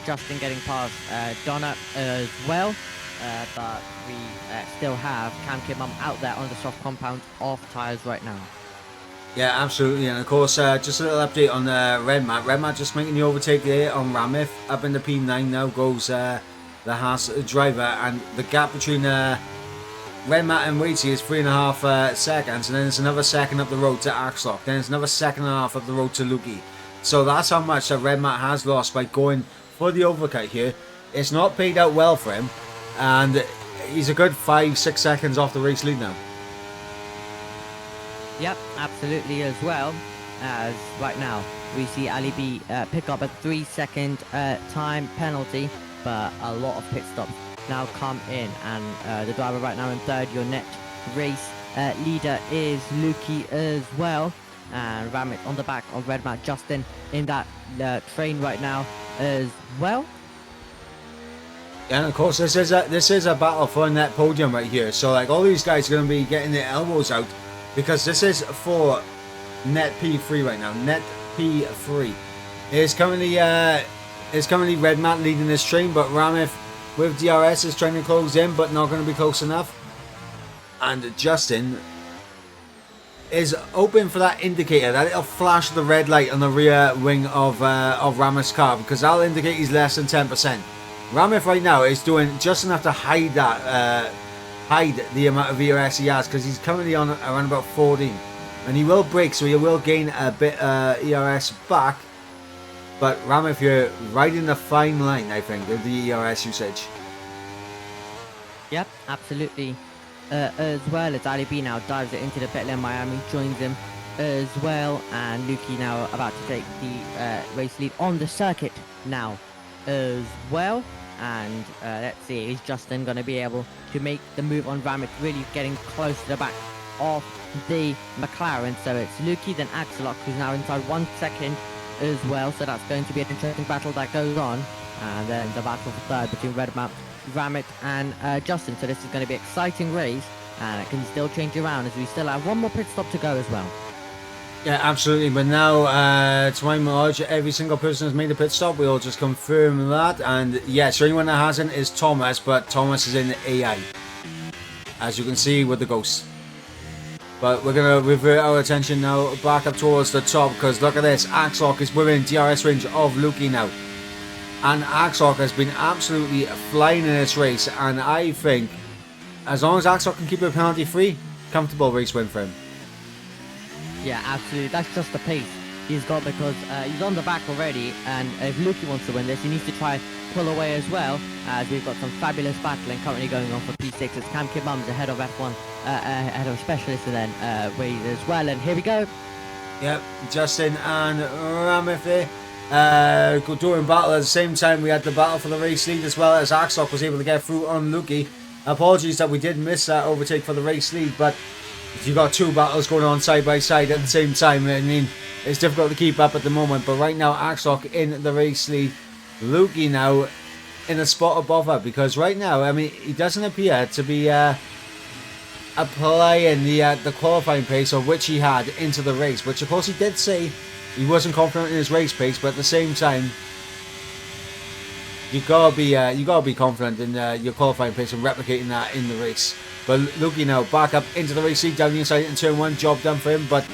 Justin getting past Donna as well. But we still have Cam Kimum out there on the soft compound off tyres right now. Yeah, absolutely. And of course, just a little update on Red Matt. Red Matt just making the overtake there on Ramith. Up in the P9 now goes the Haas driver. And the gap between Red Matt and Waitsy is 3.5 seconds. And then there's another second up the road to Axlock. Then it's another second and a half up the road to Lukey. So that's how much that Red Matt has lost by going for the overcut here. It's not paid out well for him. And he's a good 5-6 seconds off the race lead now. Yep, absolutely, as well as right now we see Ali B pick up a 3-second time penalty, but a lot of pit stops now come in, and the driver right now in third, your net race leader is Lukey as well, and Ramit on the back of Red Matt. Justin in that train right now as well. And of course, this is a battle for a net podium right here. So like all these guys are going to be getting their elbows out, because this is for net P3 right now. Net P3 is currently Red Matt leading this train, but Ramith with DRS is trying to close in, but not going to be close enough. And Justin is open for that indicator, that little flash of the red light on the rear wing of Ramith's car, because that'll indicate he's less than 10%. Ramith right now is doing just enough to hide that, hide the amount of ERS he has, because he's currently on around about 14, and he will break, so he will gain a bit ERS back. But Ramith here riding the fine line, I think, of the ERS usage. Yep, absolutely. As well as Ali B now dives it into the pit lane. Miami joins him as well, and Lukey now about to take the race lead on the circuit now as well. And let's see, is Justin going to be able to make the move on Ramit, really getting close to the back of the McLaren. So it's Lukey, then Axelot, who's now inside 1 second as well. So that's going to be an interesting battle that goes on. And then the battle for third between Ramit and Justin. So this is going to be an exciting race, and it can still change around as we still have one more pit stop to go as well. Yeah, absolutely. But now, to my knowledge, every single person has made a pit stop. We'll just confirm that. And yes, anyone that hasn't is Thomas, but Thomas is in the AI, as you can see with the ghost. But we're going to revert our attention now back up towards the top, because look at this. Axlock is within DRS range of Lukey now. And Axlock has been absolutely flying in this race. And I think, as long as Axlock can keep it penalty free, comfortable race win for him. Yeah, absolutely. That's just the pace he's got, because he's on the back already, and if Lukey wants to win this, he needs to try pull away as well, as we've got some fabulous battling currently going on for P6 as Cam Kibum's ahead of F1, ahead of Specialist, and then Wade as well. And here we go. Yep, Justin and Ramith there doing battle at the same time. We had the battle for the race lead, as well as Axlock was able to get through on Lukey. Apologies that we did miss that overtake for the race lead, but you've got two battles going on side by side at the same time. I mean, it's difficult to keep up at the moment, but right now Axlock in the race lead. Lukey now in a spot above her, because right now, I mean, he doesn't appear to be applying the qualifying pace of which he had into the race, which of course he did say he wasn't confident in his race pace, but at the same time, you gotta be confident in your qualifying pace and replicating that in the race. But Lukey now back up into the race lead down the inside in turn 1, job done for him, but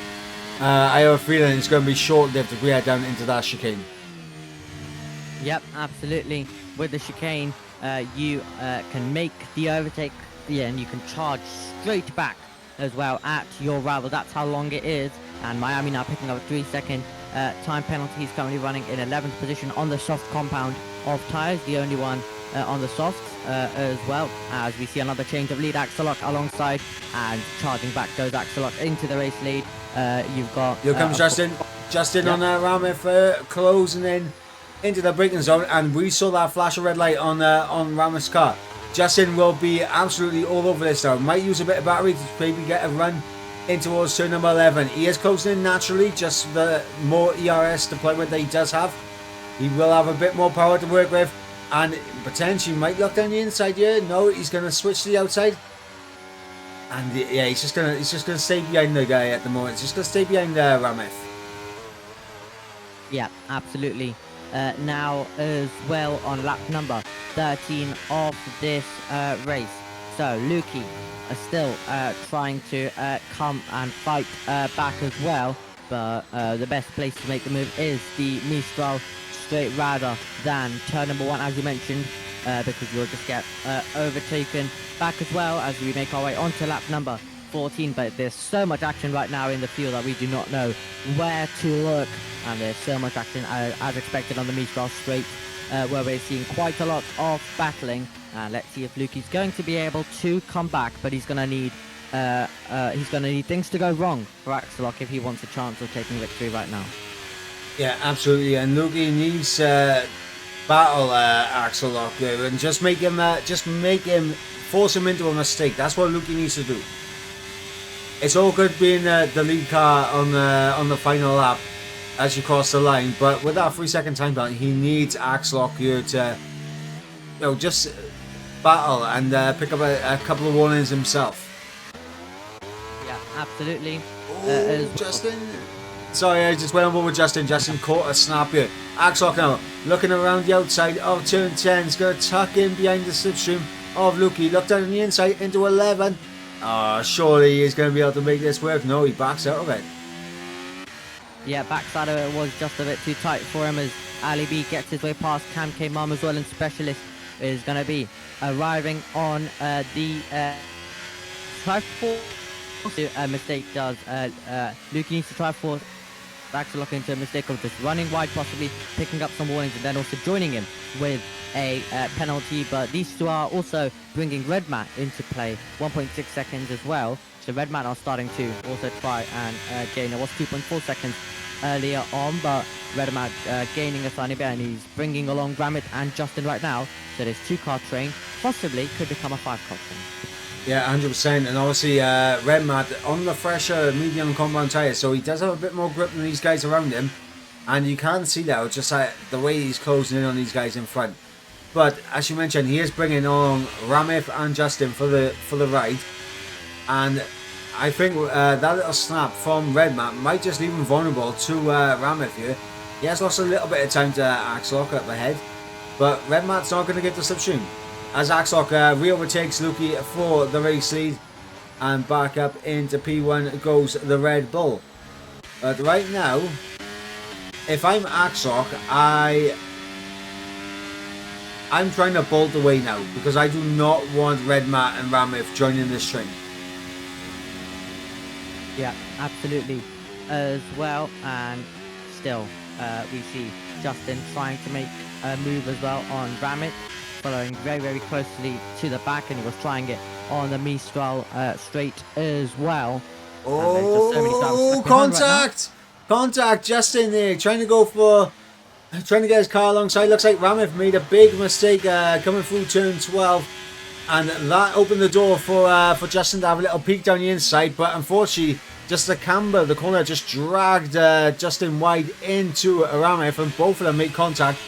I have a feeling it's going to be short-lived if we head down into that chicane. Yep, absolutely. With the chicane, you can make the overtake, yeah, and you can charge straight back as well at your rival. That's how long it is. And Miami now picking up a 3-second time penalty. He's currently running in 11th position on the soft compound of tyres, the only one on the softs as well. As we see another change of lead, Axelot alongside, and charging back goes Axelot into the race lead. You've got... Here comes Justin. Justin on Ramif, closing in into the braking zone, and we saw that flash of red light on Ramif's car. Justin will be absolutely all over this now. Might use a bit of battery to maybe get a run in towards turn number 11. He is closing in naturally, just the more ERS deployment that he does have. He will have a bit more power to work with, and potentially might look down the inside here. No, he's going to switch to the outside. And yeah, he's just gonna stay behind the guy at the moment. He's just gonna stay behind Ramif. Yeah, absolutely. Now as well on lap number 13 of this race. So Lukey are still trying to come and fight back as well, but the best place to make the move is the Mistral straight rather than turn number 1, as you mentioned, because you'll just get overtaken back as well as we make our way onto lap number 14. But there's so much action right now in the field that we do not know where to look, and there's so much action as expected on the Mistral straight, where we're seeing quite a lot of battling. And let's see if Lukey's going to be able to come back, but he's gonna need things to go wrong for Axelot if he wants a chance of taking victory right now. Yeah, absolutely, and Lukey needs battle Axelot there, and just make him force him into a mistake. That's what Lukey needs to do. It's all good being the lead car on the final lap as you cross the line, but with that 3-second time penalty, he needs Axelot here to, just battle and pick up a couple of warnings himself. Yeah, absolutely. Justin. Sorry, I just went over with Justin. Justin caught a snap here. Axelot now looking around the outside of turn 10. He's going to tuck in behind the slipstream of Lukey. Look down on the inside into 11. Oh, surely he's going to be able to make this work. No, he backs out of it. Yeah, backside of it was just a bit too tight for him as Ali B gets his way past Cam K Mum as well, and Specialist is going to be arriving on the try force. A mistake does. Lukey needs to try force Axelot into a mistake of just running wide, possibly picking up some warnings, and then also joining him with a penalty. But these two are also bringing Red Mat into play, 1.6 seconds as well. So Red Mat are starting to also try and gain. It was 2.4 seconds earlier on, but Red Mat gaining a tiny bit, and he's bringing along Ramit and Justin right now. So this 2-car train possibly could become a 5-car train. Yeah, 100%, and obviously Red Mat on the fresher medium compound tyres, so he does have a bit more grip than these guys around him, and you can see that with just the way he's closing in on these guys in front. But as you mentioned, he is bringing on Ramif and Justin for the ride, and I think that little snap from Red Mat might just leave him vulnerable to Ramif here. He has lost a little bit of time to Axelot up ahead, but Red Mat's not going to get the slipstream, as Axelot re-overtakes Lukey for the race lead, and back up into P1 goes the Red Bull. But right now, if I'm Axelot, I'm trying to bolt away now, because I do not want Red Mat and Ramif joining this train. Yeah, absolutely as well. And still we see Justin trying to make a move as well on Ramit, following very, very closely to the back, and he was trying it on the Mistral straight as well. Oh, contact! Contact, Justin there, trying to get his car alongside. Looks like Ramif made a big mistake coming through turn 12, and that opened the door for Justin to have a little peek down the inside, but unfortunately, just the camber, the corner just dragged Justin wide into Ramif, and both of them make contact.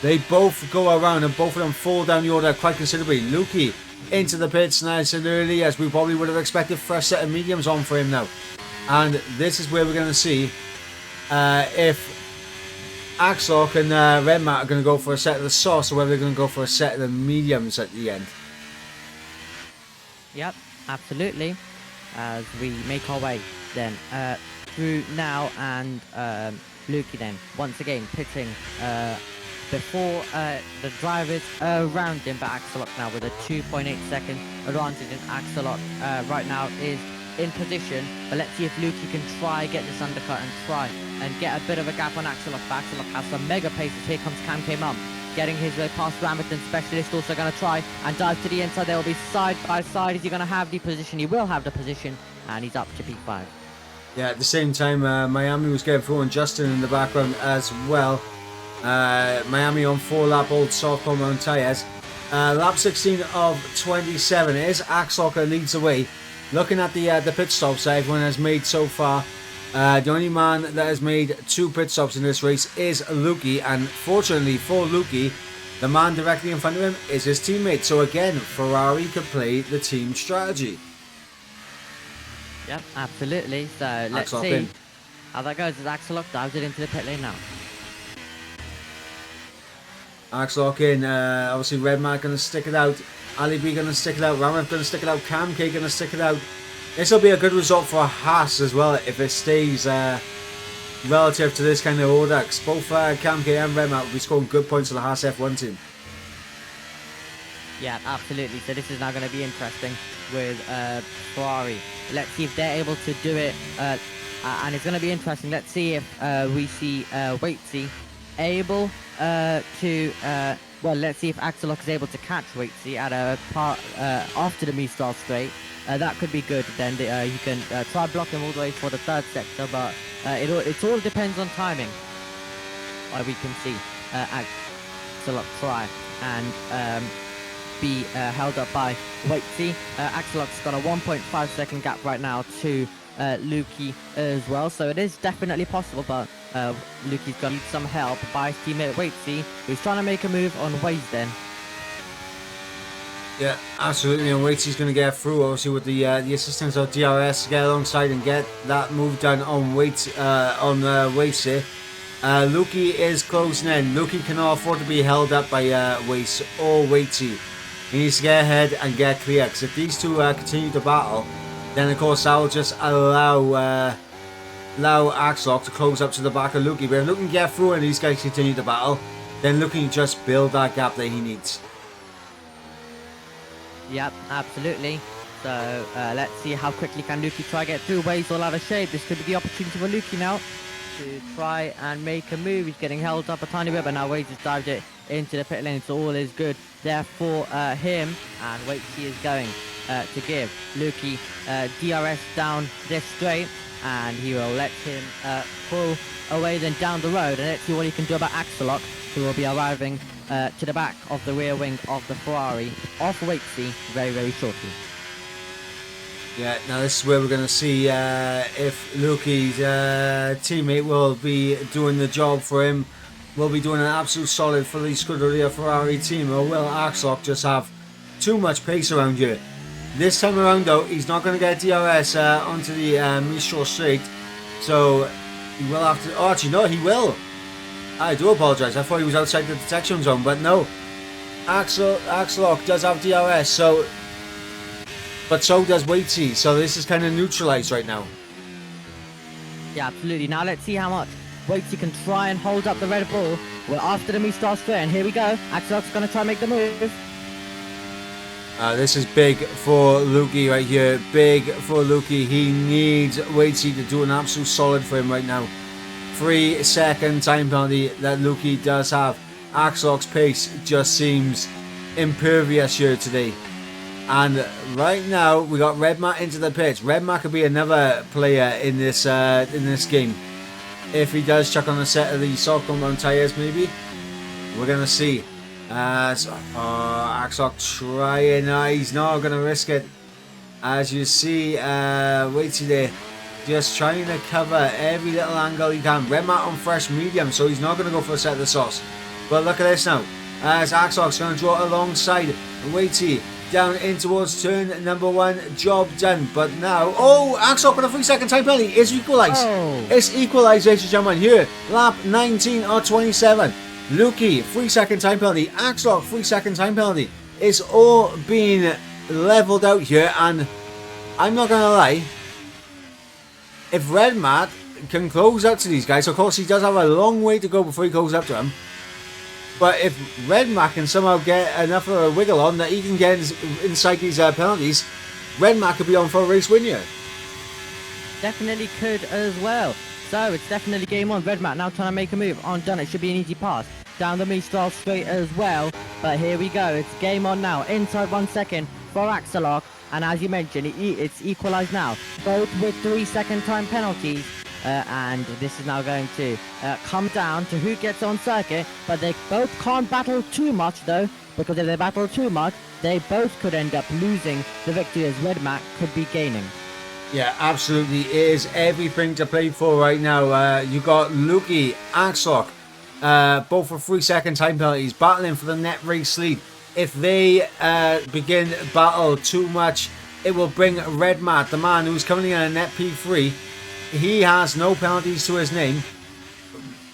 They both go around, and both of them fall down the order quite considerably. Lukey into the pits nice and early, as we probably would have expected. Fresh set of mediums on for him now, and this is where we're going to see if Axelot and Red Mat are going to go for a set of the sauce, or whether they're going to go for a set of the mediums at the end. Yep, absolutely. As we make our way then through now, and Lukey then once again pitting before the drivers around him, but Axelot now with a 2.8 second advantage, and Axelot right now is in position. But let's see if Lukey can try get this undercut and try and get a bit of a gap on Axelot. But Axelot has some mega paces. Here comes Cam K Mum getting his way past Ramerton. Specialist also going to try and dive to the inside. They will be side by side. Is he going to have the position? He will have the position, and he's up to P5. Yeah, at the same time, Miami was getting through, and Justin in the background as well. Miami on 4-lap old soft compound tyres. Lap 16 of 27. It is Axelot that leads the way. Looking at the pit stops that everyone has made so far, the only man that has made 2 pit stops in this race is Lukey, and fortunately for Lukey, the man directly in front of him is his teammate. So again, Ferrari could play the team strategy. Yep, absolutely. So let's Axelot see in. how that goes as Axelot dives it into the pit lane now. Axelot in, obviously Red Mac going to stick it out, Ali B going to stick it out, Ramref going to stick it out, Cam K going to stick it out. This will be a good result for Haas as well if it stays relative to this kind of order. Both Cam K and Red Mac will be scoring good points for the Haas F1 team. Yeah, absolutely. So this is now going to be interesting with Ferrari. Let's see if they're able to do it, and it's going to be interesting. Let's see if we see Waitsy able to well, let's see if Axelot is able to catch Waitsy at a part after the Mistar straight. That could be good. Then you can try block him all the way for the third sector, but it all depends on timing. We can see Axelot try and be held up by Waitsy. Axelot's got a 1.5 second gap right now to Lukey as well, so it is definitely possible, but Lukey's got some help by his teammate Waitsy, who's trying to make a move on Waysden. Yeah, absolutely, and Waitsy's going to get through, obviously, with the assistance of DRS to get alongside and get that move done on Waitsy. Lukey is closing in. Lukey cannot afford to be held up by Waits or Waitsy. He needs to get ahead and get clear, because if these two continue to battle, then of course that will just allow Axelot to close up to the back of Lukey. But if Lukey can get through and these guys continue to battle, then Lukey can just build that gap that he needs. Yep, absolutely. So let's see how quickly can Lukey try get through. Wade's all out of shape. This could be the opportunity for Lukey now to try and make a move. He's getting held up a tiny bit, but now Wade just dived it into the pit lane, so all is good there for him. And Waitsy is going to give Lukey DRS down this straight, and he will let him pull away then down the road, and let's see what he can do about Axelot, who will be arriving to the back of the rear wing of the Ferrari off Waitsy very, very shortly. Yeah, now this is where we're going to see if Lukey's teammate will be doing the job for him, will be doing an absolute solid for the Scuderia Ferrari team, or will Axelot just have too much pace around here? This time around though, he's not going to get DRS onto the Mistral straight, so he will have to... Oh, actually no, he will! I do apologise, I thought he was outside the detection zone, but no. Axelot does have DRS, so... But so does Waitsy, so this is kind of neutralised right now. Yeah, absolutely. Now let's see how much Waitsy can try and hold up the Red Bull. We're after the Mistar straight, and here we go. Axelot's going to try and make the move. This is big for Lukey right here. Big for Lukey. He needs Waitsy to do an absolute solid for him right now. 3-second time penalty that Lukey does have. Axelot's pace just seems impervious here today. And right now we got Redmat into the pits. Redmat could be another player in this game. If he does chuck on a set of the soft compound tyres, maybe. We're gonna see. Axelot trying. He's not gonna risk it. As you see, Waitsy there, just trying to cover every little angle he can. Redmat on fresh medium, so he's not gonna go for a set of the sauce. But look at this now. As Axelot's gonna draw alongside Waitsy. Down in towards turn number 1, job done. But now, Axelot with a 3-second time penalty is equalised. It's equalised, ladies and gentlemen. Here, lap 19 or 27. Lukey, 3-second time penalty. Axelot, 3-second time penalty. It's all being levelled out here, and I'm not gonna lie. If Redmat can close up to these guys, of course he does have a long way to go before he goes up to them. But if Redmat can somehow get enough of a wiggle on that he can get inside these penalties, Redmat could be on for a race win here. Definitely could as well. So it's definitely game on. Redmat now trying to make a move on Dunn. It should be an easy pass. Down the mid-style straight as well. But here we go. It's game on now. Inside 1 second for Axelok. And as you mentioned, it's equalised now. Both with 3-second time penalties. And this is now going to come down to who gets on circuit. But they both can't battle too much though. Because if they battle too much, they both could end up losing the victory as Redmat could be gaining. Yeah, absolutely. It is everything to play for right now. You got Luki, Axelok, both for 3-second time penalties, battling for the net race lead. If they begin battle too much, it will bring Redmat, the man who's coming in a net P3. He has no penalties to his name,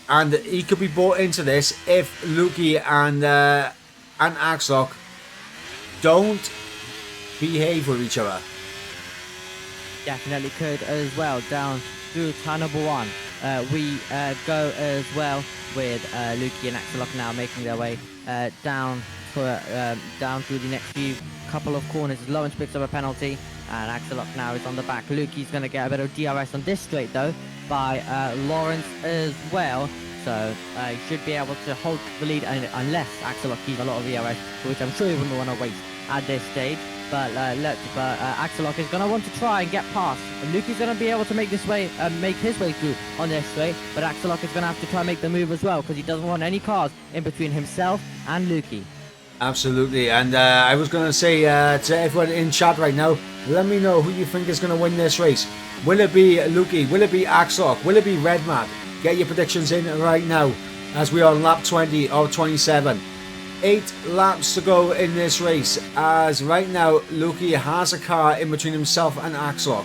and he could be brought into this if Luki and Axelok don't behave with each other. Definitely could as well. Down through turn number 1. We go as well with Luki and Axelok now making their way down through the next few couple of corners. Lawrence picks up a penalty and Axelok now is on the back. Luki's going to get a bit of DRS on this straight though by Lawrence as well. So he should be able to hold the lead unless Axelok keeps a lot of DRS, which I'm sure he wouldn't want to waste at this stage. But Axelok is going to want to try and get past. And Luki's going to be able to make his way through on this straight. But Axelok is going to have to try and make the move as well because he doesn't want any cars in between himself and Luki. Absolutely. And I was going to say to everyone in chat right now, let me know who you think is going to win this race. Will it be Luki? Will it be Axelok? Will it be Redmat? Get your predictions in right now as we are on lap 20 of 27. 8 laps to go in this race, as right now Luki has a car in between himself and Axelok.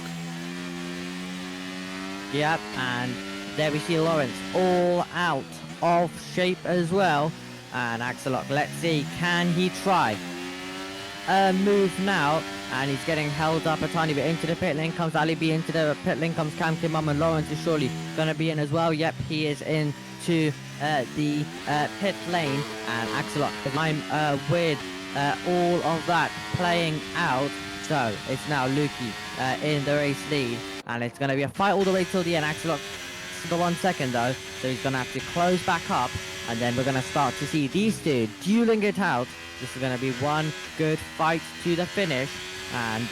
Yep, and there we see Lawrence all out of shape as well. And Axelok, let's see, can he try a move now? And he's getting held up a tiny bit. Into the pit lane comes Ali B, into the pit lane comes Cam Kimum, and Lawrence is surely going to be in as well. Yep, he is into the pit lane, and Axelok, I'm with all of that playing out. So it's now Luki in the race lead, and it's going to be a fight all the way till the end. Axelok for 1 second though, so he's going to have to close back up, and then we're going to start to see these two dueling it out. This is going to be one good fight to the finish, and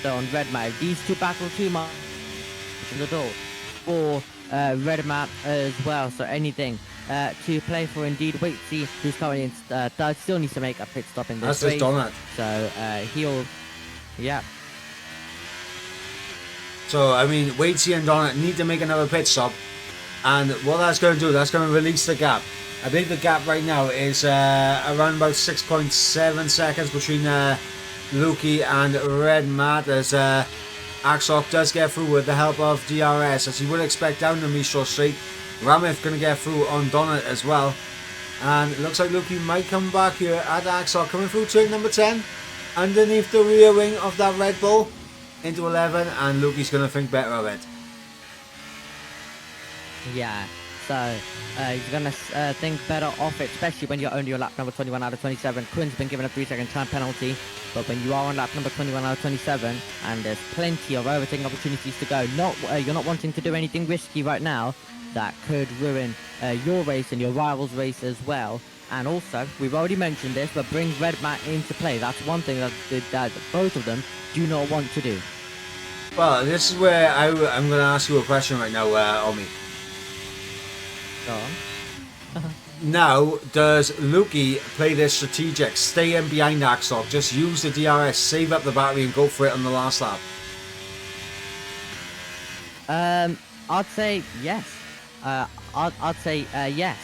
so on Redmat, these two battle too much in the door for Redmat as well, so anything to play for indeed. Wait, see who's currently in third, still needs to make a pit stop in this That's race. just Donut. So he'll, yeah. So I mean, Waitsy and Donut need to make another pit stop, and what that's going to do, that's going to release the gap. I think the gap right now is around about 6.7 seconds between Luki and Redmat, as Axelok does get through with the help of DRS, as you would expect down the Mistral Straight. Ramith going to get through on Donut as well, and it looks like Luki might come back here at Axelok, coming through turn number 10 underneath the rear wing of that Red Bull into 11, and Luki's going to think better of it. Yeah, so he's going to think better of it, especially when you're only on lap number 21 out of 27. Quinn's been given a 3-second time penalty, but when you are on lap number 21 out of 27, and there's plenty of overtaking opportunities to go, you're not wanting to do anything risky right now that could ruin your race and your rival's race as well. And also, we've already mentioned this, but brings Redmat into play. That's one thing that both of them do not want to do. Well, this is where I'm going to ask you a question right now, Omi. Go on. Now, does Luki play this strategic, stay in behind Axelok, just use the DRS, save up the battery and go for it on the last lap? I'd say yes. I'd say yes.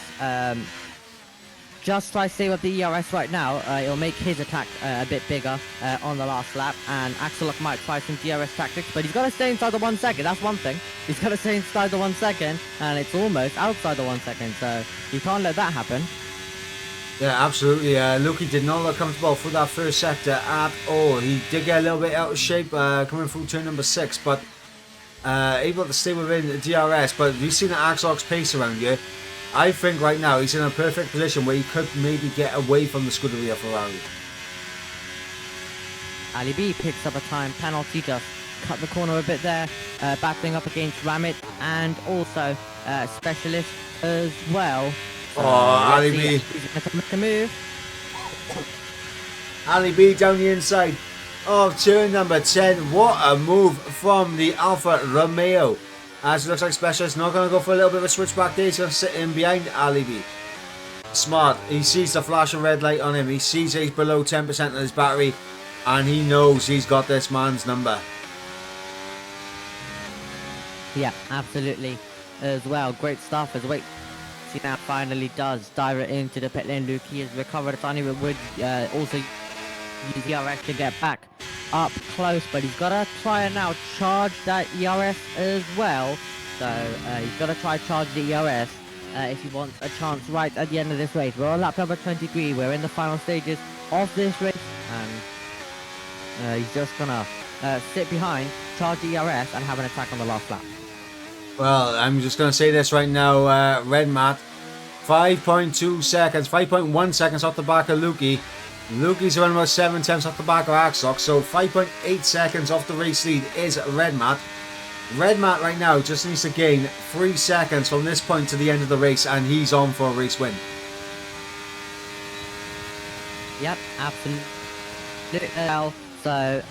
Just try to save up the ERS right now. It'll make his attack a bit bigger on the last lap, and Axelok might try some DRS tactics, but he's got to stay inside the 1 second. That's one thing. He's got to stay inside the 1 second, and it's almost outside the 1 second, so you can't let that happen. Yeah, absolutely. Luki did not look comfortable through that first sector at all. He did get a little bit out of shape coming through turn number 6, but able to stay within the DRS. But we've seen Axelok's pace around here. I think right now he's in a perfect position where he could maybe get away from the Scuderia Ferrari. Ali B picks up a time penalty, just cut the corner a bit there, battling up against Ramit and also Specialist as well. So Ali B. He's going to make a move. Ali B down the inside of turn number 10. What a move from the Alfa Romeo. As it looks like Specialist not going to go for a little bit of a switchback there. He's going to sit in behind Ali B. Smart. He sees the flashing red light on him. He sees he's below 10% of his battery. And he knows he's got this man's number. Yeah, absolutely. As well, great stuff as wait. See now finally does dive it into the pit lane. Luke, he has recovered a tiny bit, would also use the ERS to get back up close, but he's got to try and now charge that ERS as well. So he's got to try charge the ERS if he wants a chance right at the end of this race. We're on lap number 23. We're in the final stages of this race, and he's just gonna sit behind, charge the ERS, and have an attack on the last lap. Well, I'm just going to say this right now, Red Mat, 5.2 seconds, 5.1 seconds off the back of Lukey. Lukey's around about 7 tenths off the back of Axlock, so 5.8 seconds off the race lead is Red Mat. Red Mat right now just needs to gain 3 seconds from this point to the end of the race, and he's on for a race win. Yep, absolutely. So,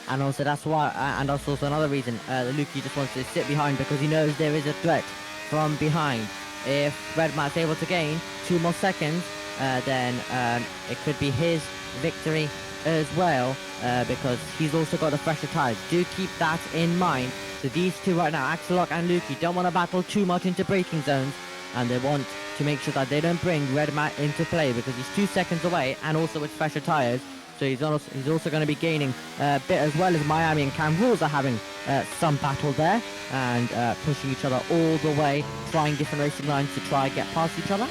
and also that's why, and that's also another reason Lukey just wants to sit behind, because he knows there is a threat from behind. If Red Mat's able to gain 2 more seconds, then it could be his victory as well, because he's also got the fresher tyres. Do keep that in mind. So these two right now, Axelock and Lukey, don't want to battle too much into braking zones, and they want to make sure that they don't bring Red Mat into play, because he's 2 seconds away and also with fresher tyres. So he's also going to be gaining a bit, as well as Miami and Cam Rules are having some battle there, and pushing each other all the way, trying different racing lines to try and get past each other.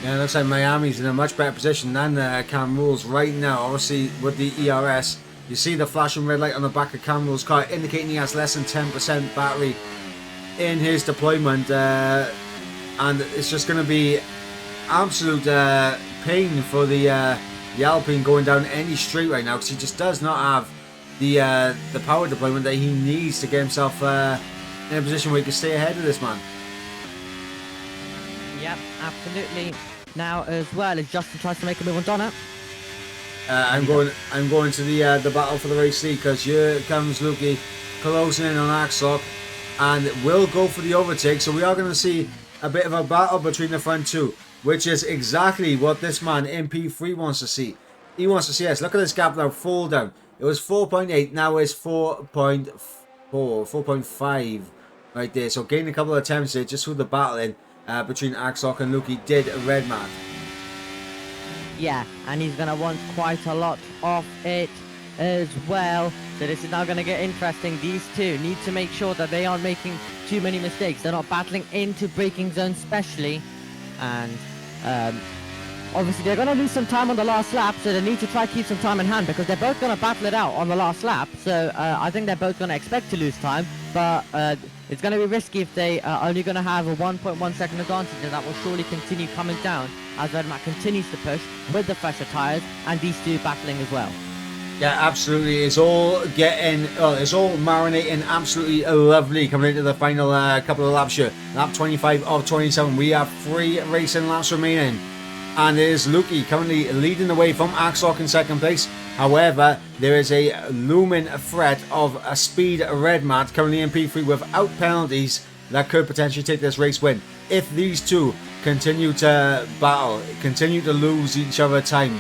Yeah, it looks like Miami's in a much better position than Cam Rules right now. Obviously, with the ERS, you see the flashing red light on the back of Cam Rules' car, indicating he has less than 10% battery in his deployment, and it's just going to be absolute pain for the Alpine going down any straight right now, because he just does not have the power deployment that he needs to get himself in a position where he can stay ahead of this man. Yep, absolutely. Now as well as Justin tries to make a move on Donna. I'm going to the battle for the race lead, because here comes Lukey closing in on Axlock, and will go for the overtake. So we are going to see a bit of a battle between the front two, which is exactly what this man in P3 wants to see. He wants to see us. Look at this gap now fall down. It was 4.8, now it's 4.4, 4.5 right there. So gained a couple of attempts there just through the battling between Axlock and Lukey did Red Mat. Yeah, and he's going to want quite a lot of it as well. So this is now going to get interesting. These two need to make sure that they aren't making too many mistakes. They're not battling into braking zones especially. And obviously they're going to lose some time on the last lap, so they need to try to keep some time in hand, because they're both going to battle it out on the last lap. So I think they're both going to expect to lose time, but it's going to be risky if they are only going to have a 1.1 second advantage, and that will surely continue coming down as Red Mat continues to push with the fresher tyres, and these two battling as well. Yeah, absolutely. It's all it's all marinating absolutely lovely coming into the final couple of laps here. Lap 25 of 27. We have 3 racing laps remaining. And it is Lukey currently leading the way from Axlock in second place. However, there is a looming threat of a speed Red Mat currently in P3 without penalties that could potentially take this race win. If these two continue to battle, continue to lose each other time,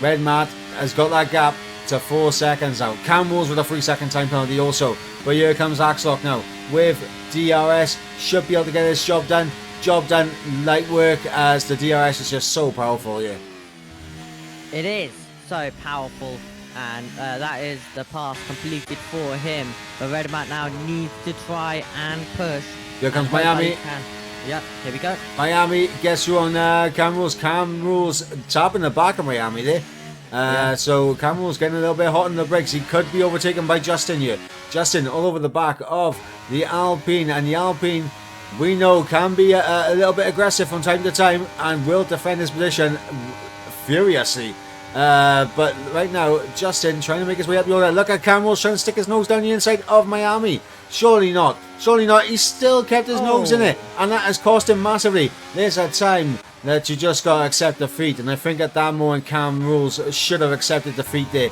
Red Mat has got that gap to 4 seconds now. Cam Rules with a 3-second time penalty also. But here comes Axlock now with DRS. Should be able to get this job done. Job done, light work, as the DRS is just so powerful here. It is so powerful, and that is the pass completed for him. But Red Mat now needs to try and push. Here comes Miami. Yep, here we go. Miami gets you on Cam Rules. Cam Rules tapping the back of Miami there. So Cam Rules getting a little bit hot on the brakes. He could be overtaken by Justin here. Justin all over the back of the Alpine, and the Alpine we know can be a little bit aggressive from time to time and will defend his position furiously. But right now, Justin trying to make his way up the order. Look at Cameron trying to stick his nose down the inside of Miami. Surely not. Surely not. He still kept his nose in it. And that has cost him massively. There's a time that you just got to accept defeat. And I think at that moment, Cam Rules should have accepted defeat there.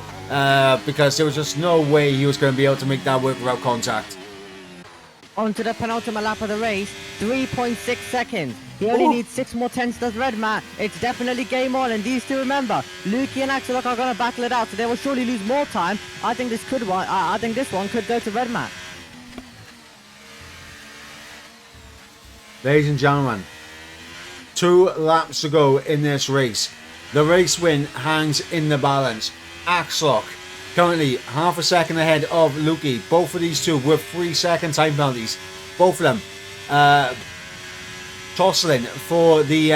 Because there was just no way he was going to be able to make that work without contact. On to the penultimate lap of the race, 3.6 seconds. He only needs 6 more tenths does Red Matt. It's definitely game on, and these two, remember, Lukey and Axel are going to battle it out, so they will surely lose more time. I think this one could go to Red Matt. Ladies and gentlemen, 2 laps to go in this race. The race win hangs in the balance. Axlock currently half a second ahead of Lukey. Both of these two with 3-second time penalties. Both of them tussling for the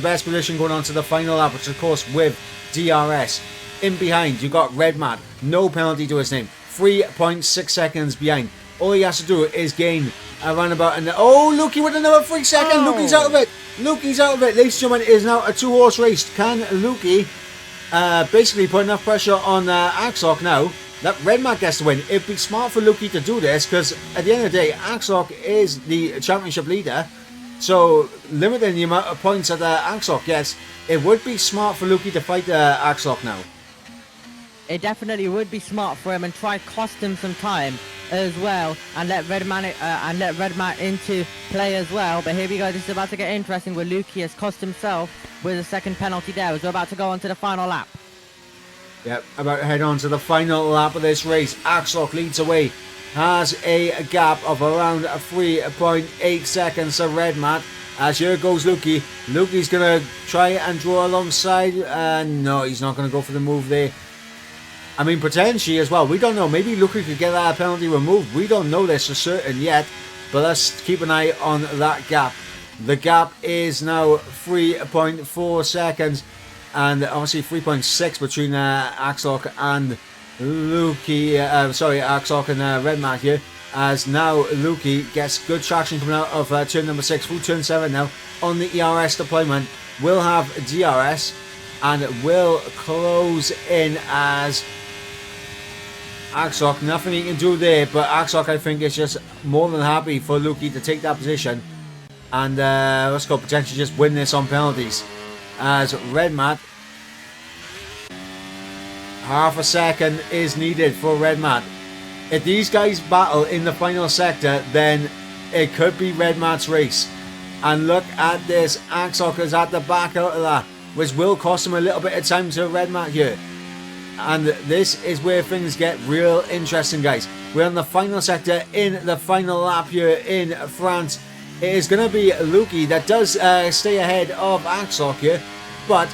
best position going on to the final lap, which of course with DRS. In behind, you got Red Matt. No penalty to his name. 3.6 seconds behind. All he has to do is gain around about an... Oh, Lukey with another 3 seconds. Oh. Lukey's out of it. Lukey's out of it. Ladies and gentlemen, it is now a 2-horse race. Can Lukey basically put enough pressure on Axlock now that Red Matt gets the win? It'd be smart for Lukey to do this because at the end of the day, Axlock is the championship leader. So limiting the amount of points that Axlock gets, it would be smart for Lukey to fight Axlock now. It definitely would be smart for him and try cost him some time as well and let Red Matt into play as well. But here we go, this is about to get interesting where Lukey has cost himself with a second penalty there as we're about to go on to the final lap. Yep, about to head on to the final lap of this race. Axlock leads away, has a gap of around 3.8 seconds to Red Matt. As here goes Lukey. Lukey's going to try and draw alongside. No, he's not going to go for the move there. I mean, potentially as well. We don't know. Maybe Lukey could get that penalty removed. We don't know this for certain yet. But let's keep an eye on that gap. The gap is now 3.4 seconds. And obviously 3.6 between Axlock and Lukey. Axlock and Red Matt here. As now Lukey gets good traction coming out of turn number 6 through turn 7 now on the ERS deployment. Will have DRS and will close in as Axlock. Nothing he can do there, but Axlock I think is just more than happy for Lukey to take that position and let's go potentially just win this on penalties. As Red Matt, half a second is needed for Red Matt. If these guys battle in the final sector, then it could be Red Matt's race. And look at this, Axlock is at the back out of that, which will cost him a little bit of time to Red Matt here. And this is where things get real interesting, guys. We're on the final sector in the final lap here in France. It is going to be Lukey that does stay ahead of Axlock here, but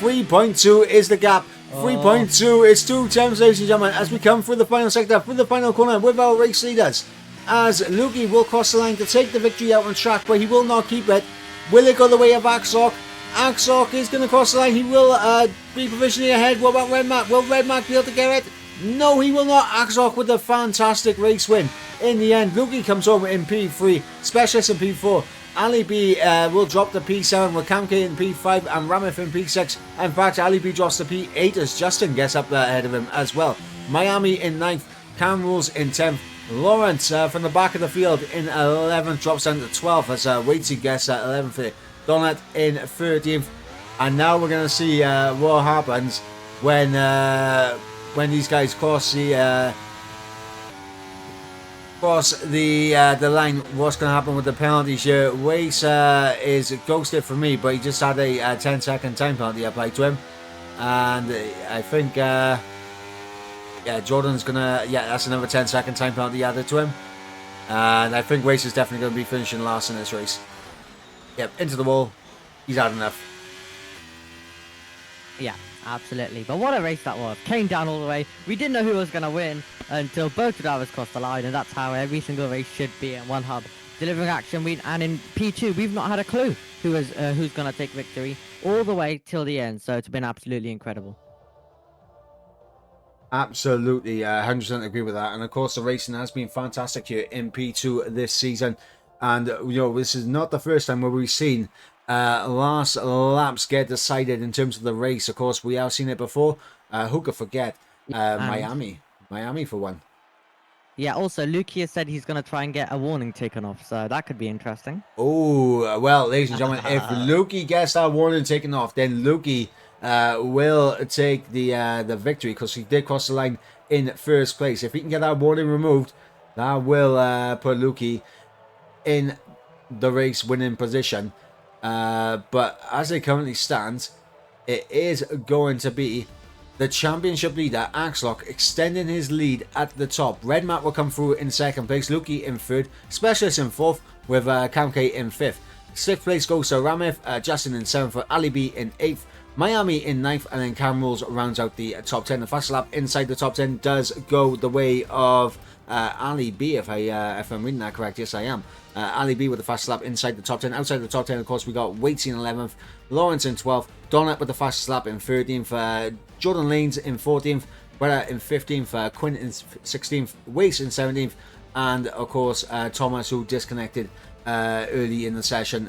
3.2 is the gap. 3.2 is 2 times, ladies and gentlemen, as we come through the final sector, through the final corner with our race leaders. As Lukey will cross the line to take the victory out on track, but he will not keep it. Will it go the way of Axlock? Axlock is going to cross the line. He will be provisionally ahead. What about Red Matt? Will Red Matt be able to get it? No, he will not. Axlock with a fantastic race win. In the end, Lukey comes home in P3, Specialist in P4. Ali B will drop to P7 with Camke in P5 and Ramith in P6. In fact, Ali B drops to P8 as Justin gets up there ahead of him as well. Miami in 9th, Cam Rules in 10th. Lawrence from the back of the field in 11th drops down to 12th as Waitsy gets 11th here. Donut in 13th. And now we're going to see what happens when these guys cross the line. What's going to happen with the penalties here? Wace is ghosted for me, but he just had a 10-second time penalty applied to him. And I think Jordan's gonna that's another 10-second time penalty added to him. And I think Wace is definitely going to be finishing last in this race. Yep, into the wall. He's had enough. Yeah, absolutely. But what a race that was. Came down all the way. We didn't know who was going to win until both drivers crossed the line, and that's how every single race should be in one hub. Delivering action, and in P2, we've not had a clue who's going to take victory all the way till the end. So it's been absolutely incredible. Absolutely, 100% agree with that. And of course, the racing has been fantastic here in P2 this season. And this is not the first time where we've seen last laps get decided in terms of the race. Of course, we have seen it before. Who could forget Miami for one. Yeah, also, Luki has said he's going to try and get a warning taken off, so that could be interesting. Oh, well, ladies and gentlemen, if Luki gets that warning taken off, then Luki will take the victory, because he did cross the line in first place. If he can get that warning removed, that will put Luki in the race winning position. But as it currently stands, it is going to be the championship leader, Axlock, extending his lead at the top. Red Mat will come through in second place, Luki in third, Specialist in fourth, with Kamke in fifth. Sixth place goes to Ramith, Justin in seventh, Ali B in eighth, Miami in ninth, and then Cam Rules rounds out the top 10. The fast lap inside the top 10 does go the way of Ali B, if I'm reading that correct. Yes, I am. Ali B with the fast lap inside the top 10. Outside the top 10, of course, we got Waitsy in 11th, Lawrence in 12th, Donut with the fastest lap in 13th, Jordan Lanes in 14th, Bretta in 15th, Quinn in 16th, Wace in 17th, and of course Thomas, who disconnected early in the session,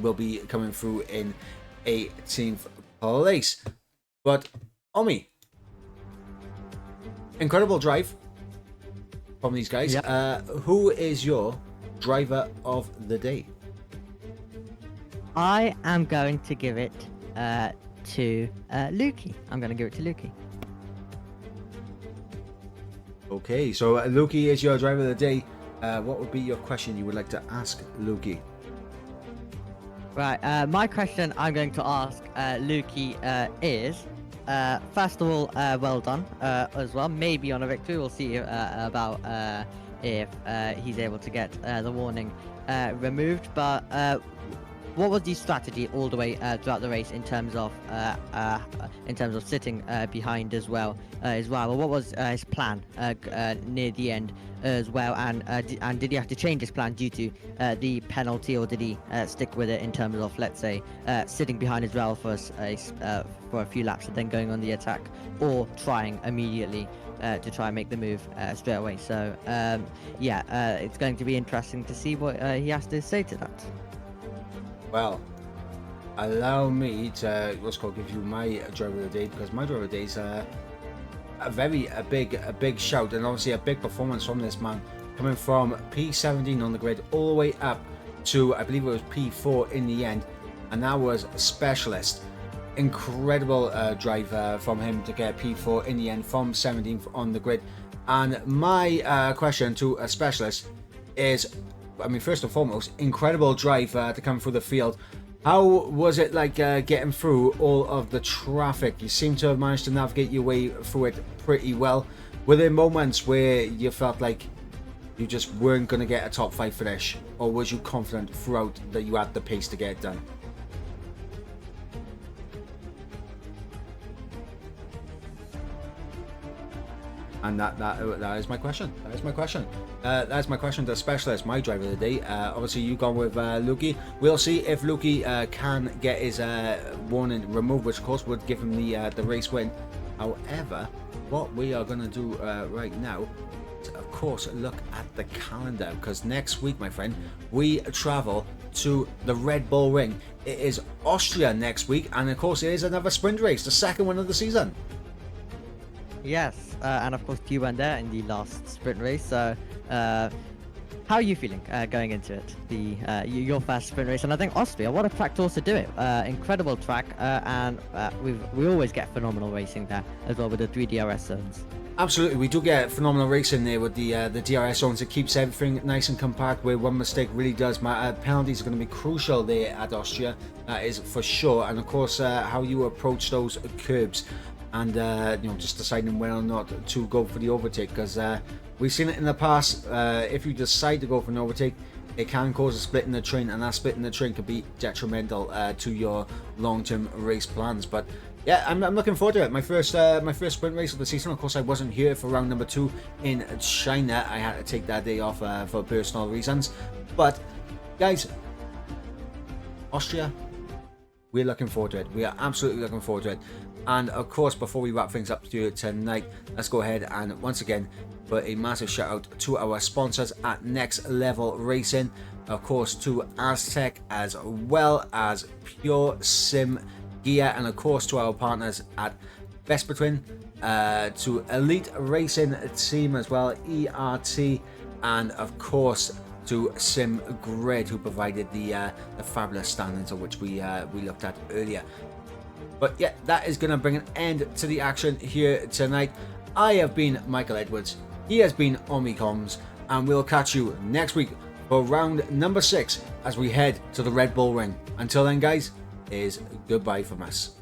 will be coming through in 18th place. But Omi, incredible drive from these guys. Yep. Who is your driver of the day? I am going to give it to Luki. I'm going to give it to Luki. Okay, so Luki is your driver of the day. What would be your question you would like to ask Luki? Right, my question I'm going to ask Luki is, first of all, well done as well. Maybe on a victory. We'll see about if he's able to get the warning removed. But what was the strategy all the way throughout the race in terms of sitting behind as well? What was his plan near the end as well? And did he have to change his plan due to the penalty, or did he stick with it in terms of, let's say, sitting behind as well for a few laps and then going on the attack, or trying immediately to try and make the move straight away? So it's going to be interesting to see what he has to say to that. Well, allow me to give you my driver of the day, because my driver of the day is a big shout, and obviously a big performance from this man, coming from P17 on the grid all the way up to, I believe it was P4 in the end, and that was a Specialist. Incredible drive from him to get P4 in the end from 17th on the grid. And my question to a Specialist is, first and foremost, incredible drive to come through the field. How was it like getting through all of the traffic? You seem to have managed to navigate your way through it pretty well. Were there moments where you felt like you just weren't going to get a top 5 finish, or was you confident throughout that you had the pace to get it done? And that is my question. That is my question. That's my question to Specialist, my driver of the day. Obviously, you've gone with Luki. We'll see if Luki can get his warning removed, which of course would give him the race win. However, what we are going to do right now is, of course, look at the calendar, because next week, my friend, we travel to the Red Bull Ring. It is Austria next week, and of course, it is another sprint race, the second one of the season. Yes, and of course you went there in the last sprint race. So, how are you feeling going into it? Your first sprint race, and I think Austria, what a track to also do it. Incredible track, and we always get phenomenal racing there as well with the 3 DRS zones. Absolutely, we do get phenomenal racing there with the DRS zones. It keeps everything nice and compact, where one mistake really does matter. Penalties are going to be crucial there at Austria, that is for sure. And of course, how you approach those curbs, and just deciding whether or not to go for the overtake, because we've seen it in the past. If you decide to go for an overtake, it can cause a split in the train, and that split in the train could be detrimental to your long-term race plans. But yeah, I'm looking forward to it. My first sprint race of the season. Of course, I wasn't here for round number 2 in China. I had to take that day off for personal reasons. But guys, Austria, we're looking forward to it. We are absolutely looking forward to it. And of course, before we wrap things up tonight, let's go ahead and once again put a massive shout out to our sponsors at Next Level Racing, of course to Aztec, as well as Pure Sim Gear, and of course to our partners at Vespa Twin, to Elite Racing Team as well, ERT, and of course to Sim Grid, who provided the fabulous standings of which we looked at earlier. But yeah, that is going to bring an end to the action here tonight. I have been Michael Edwards, he has been Omicomms, and we'll catch you next week for round number 6 as we head to the Red Bull Ring. Until then guys, is goodbye from us.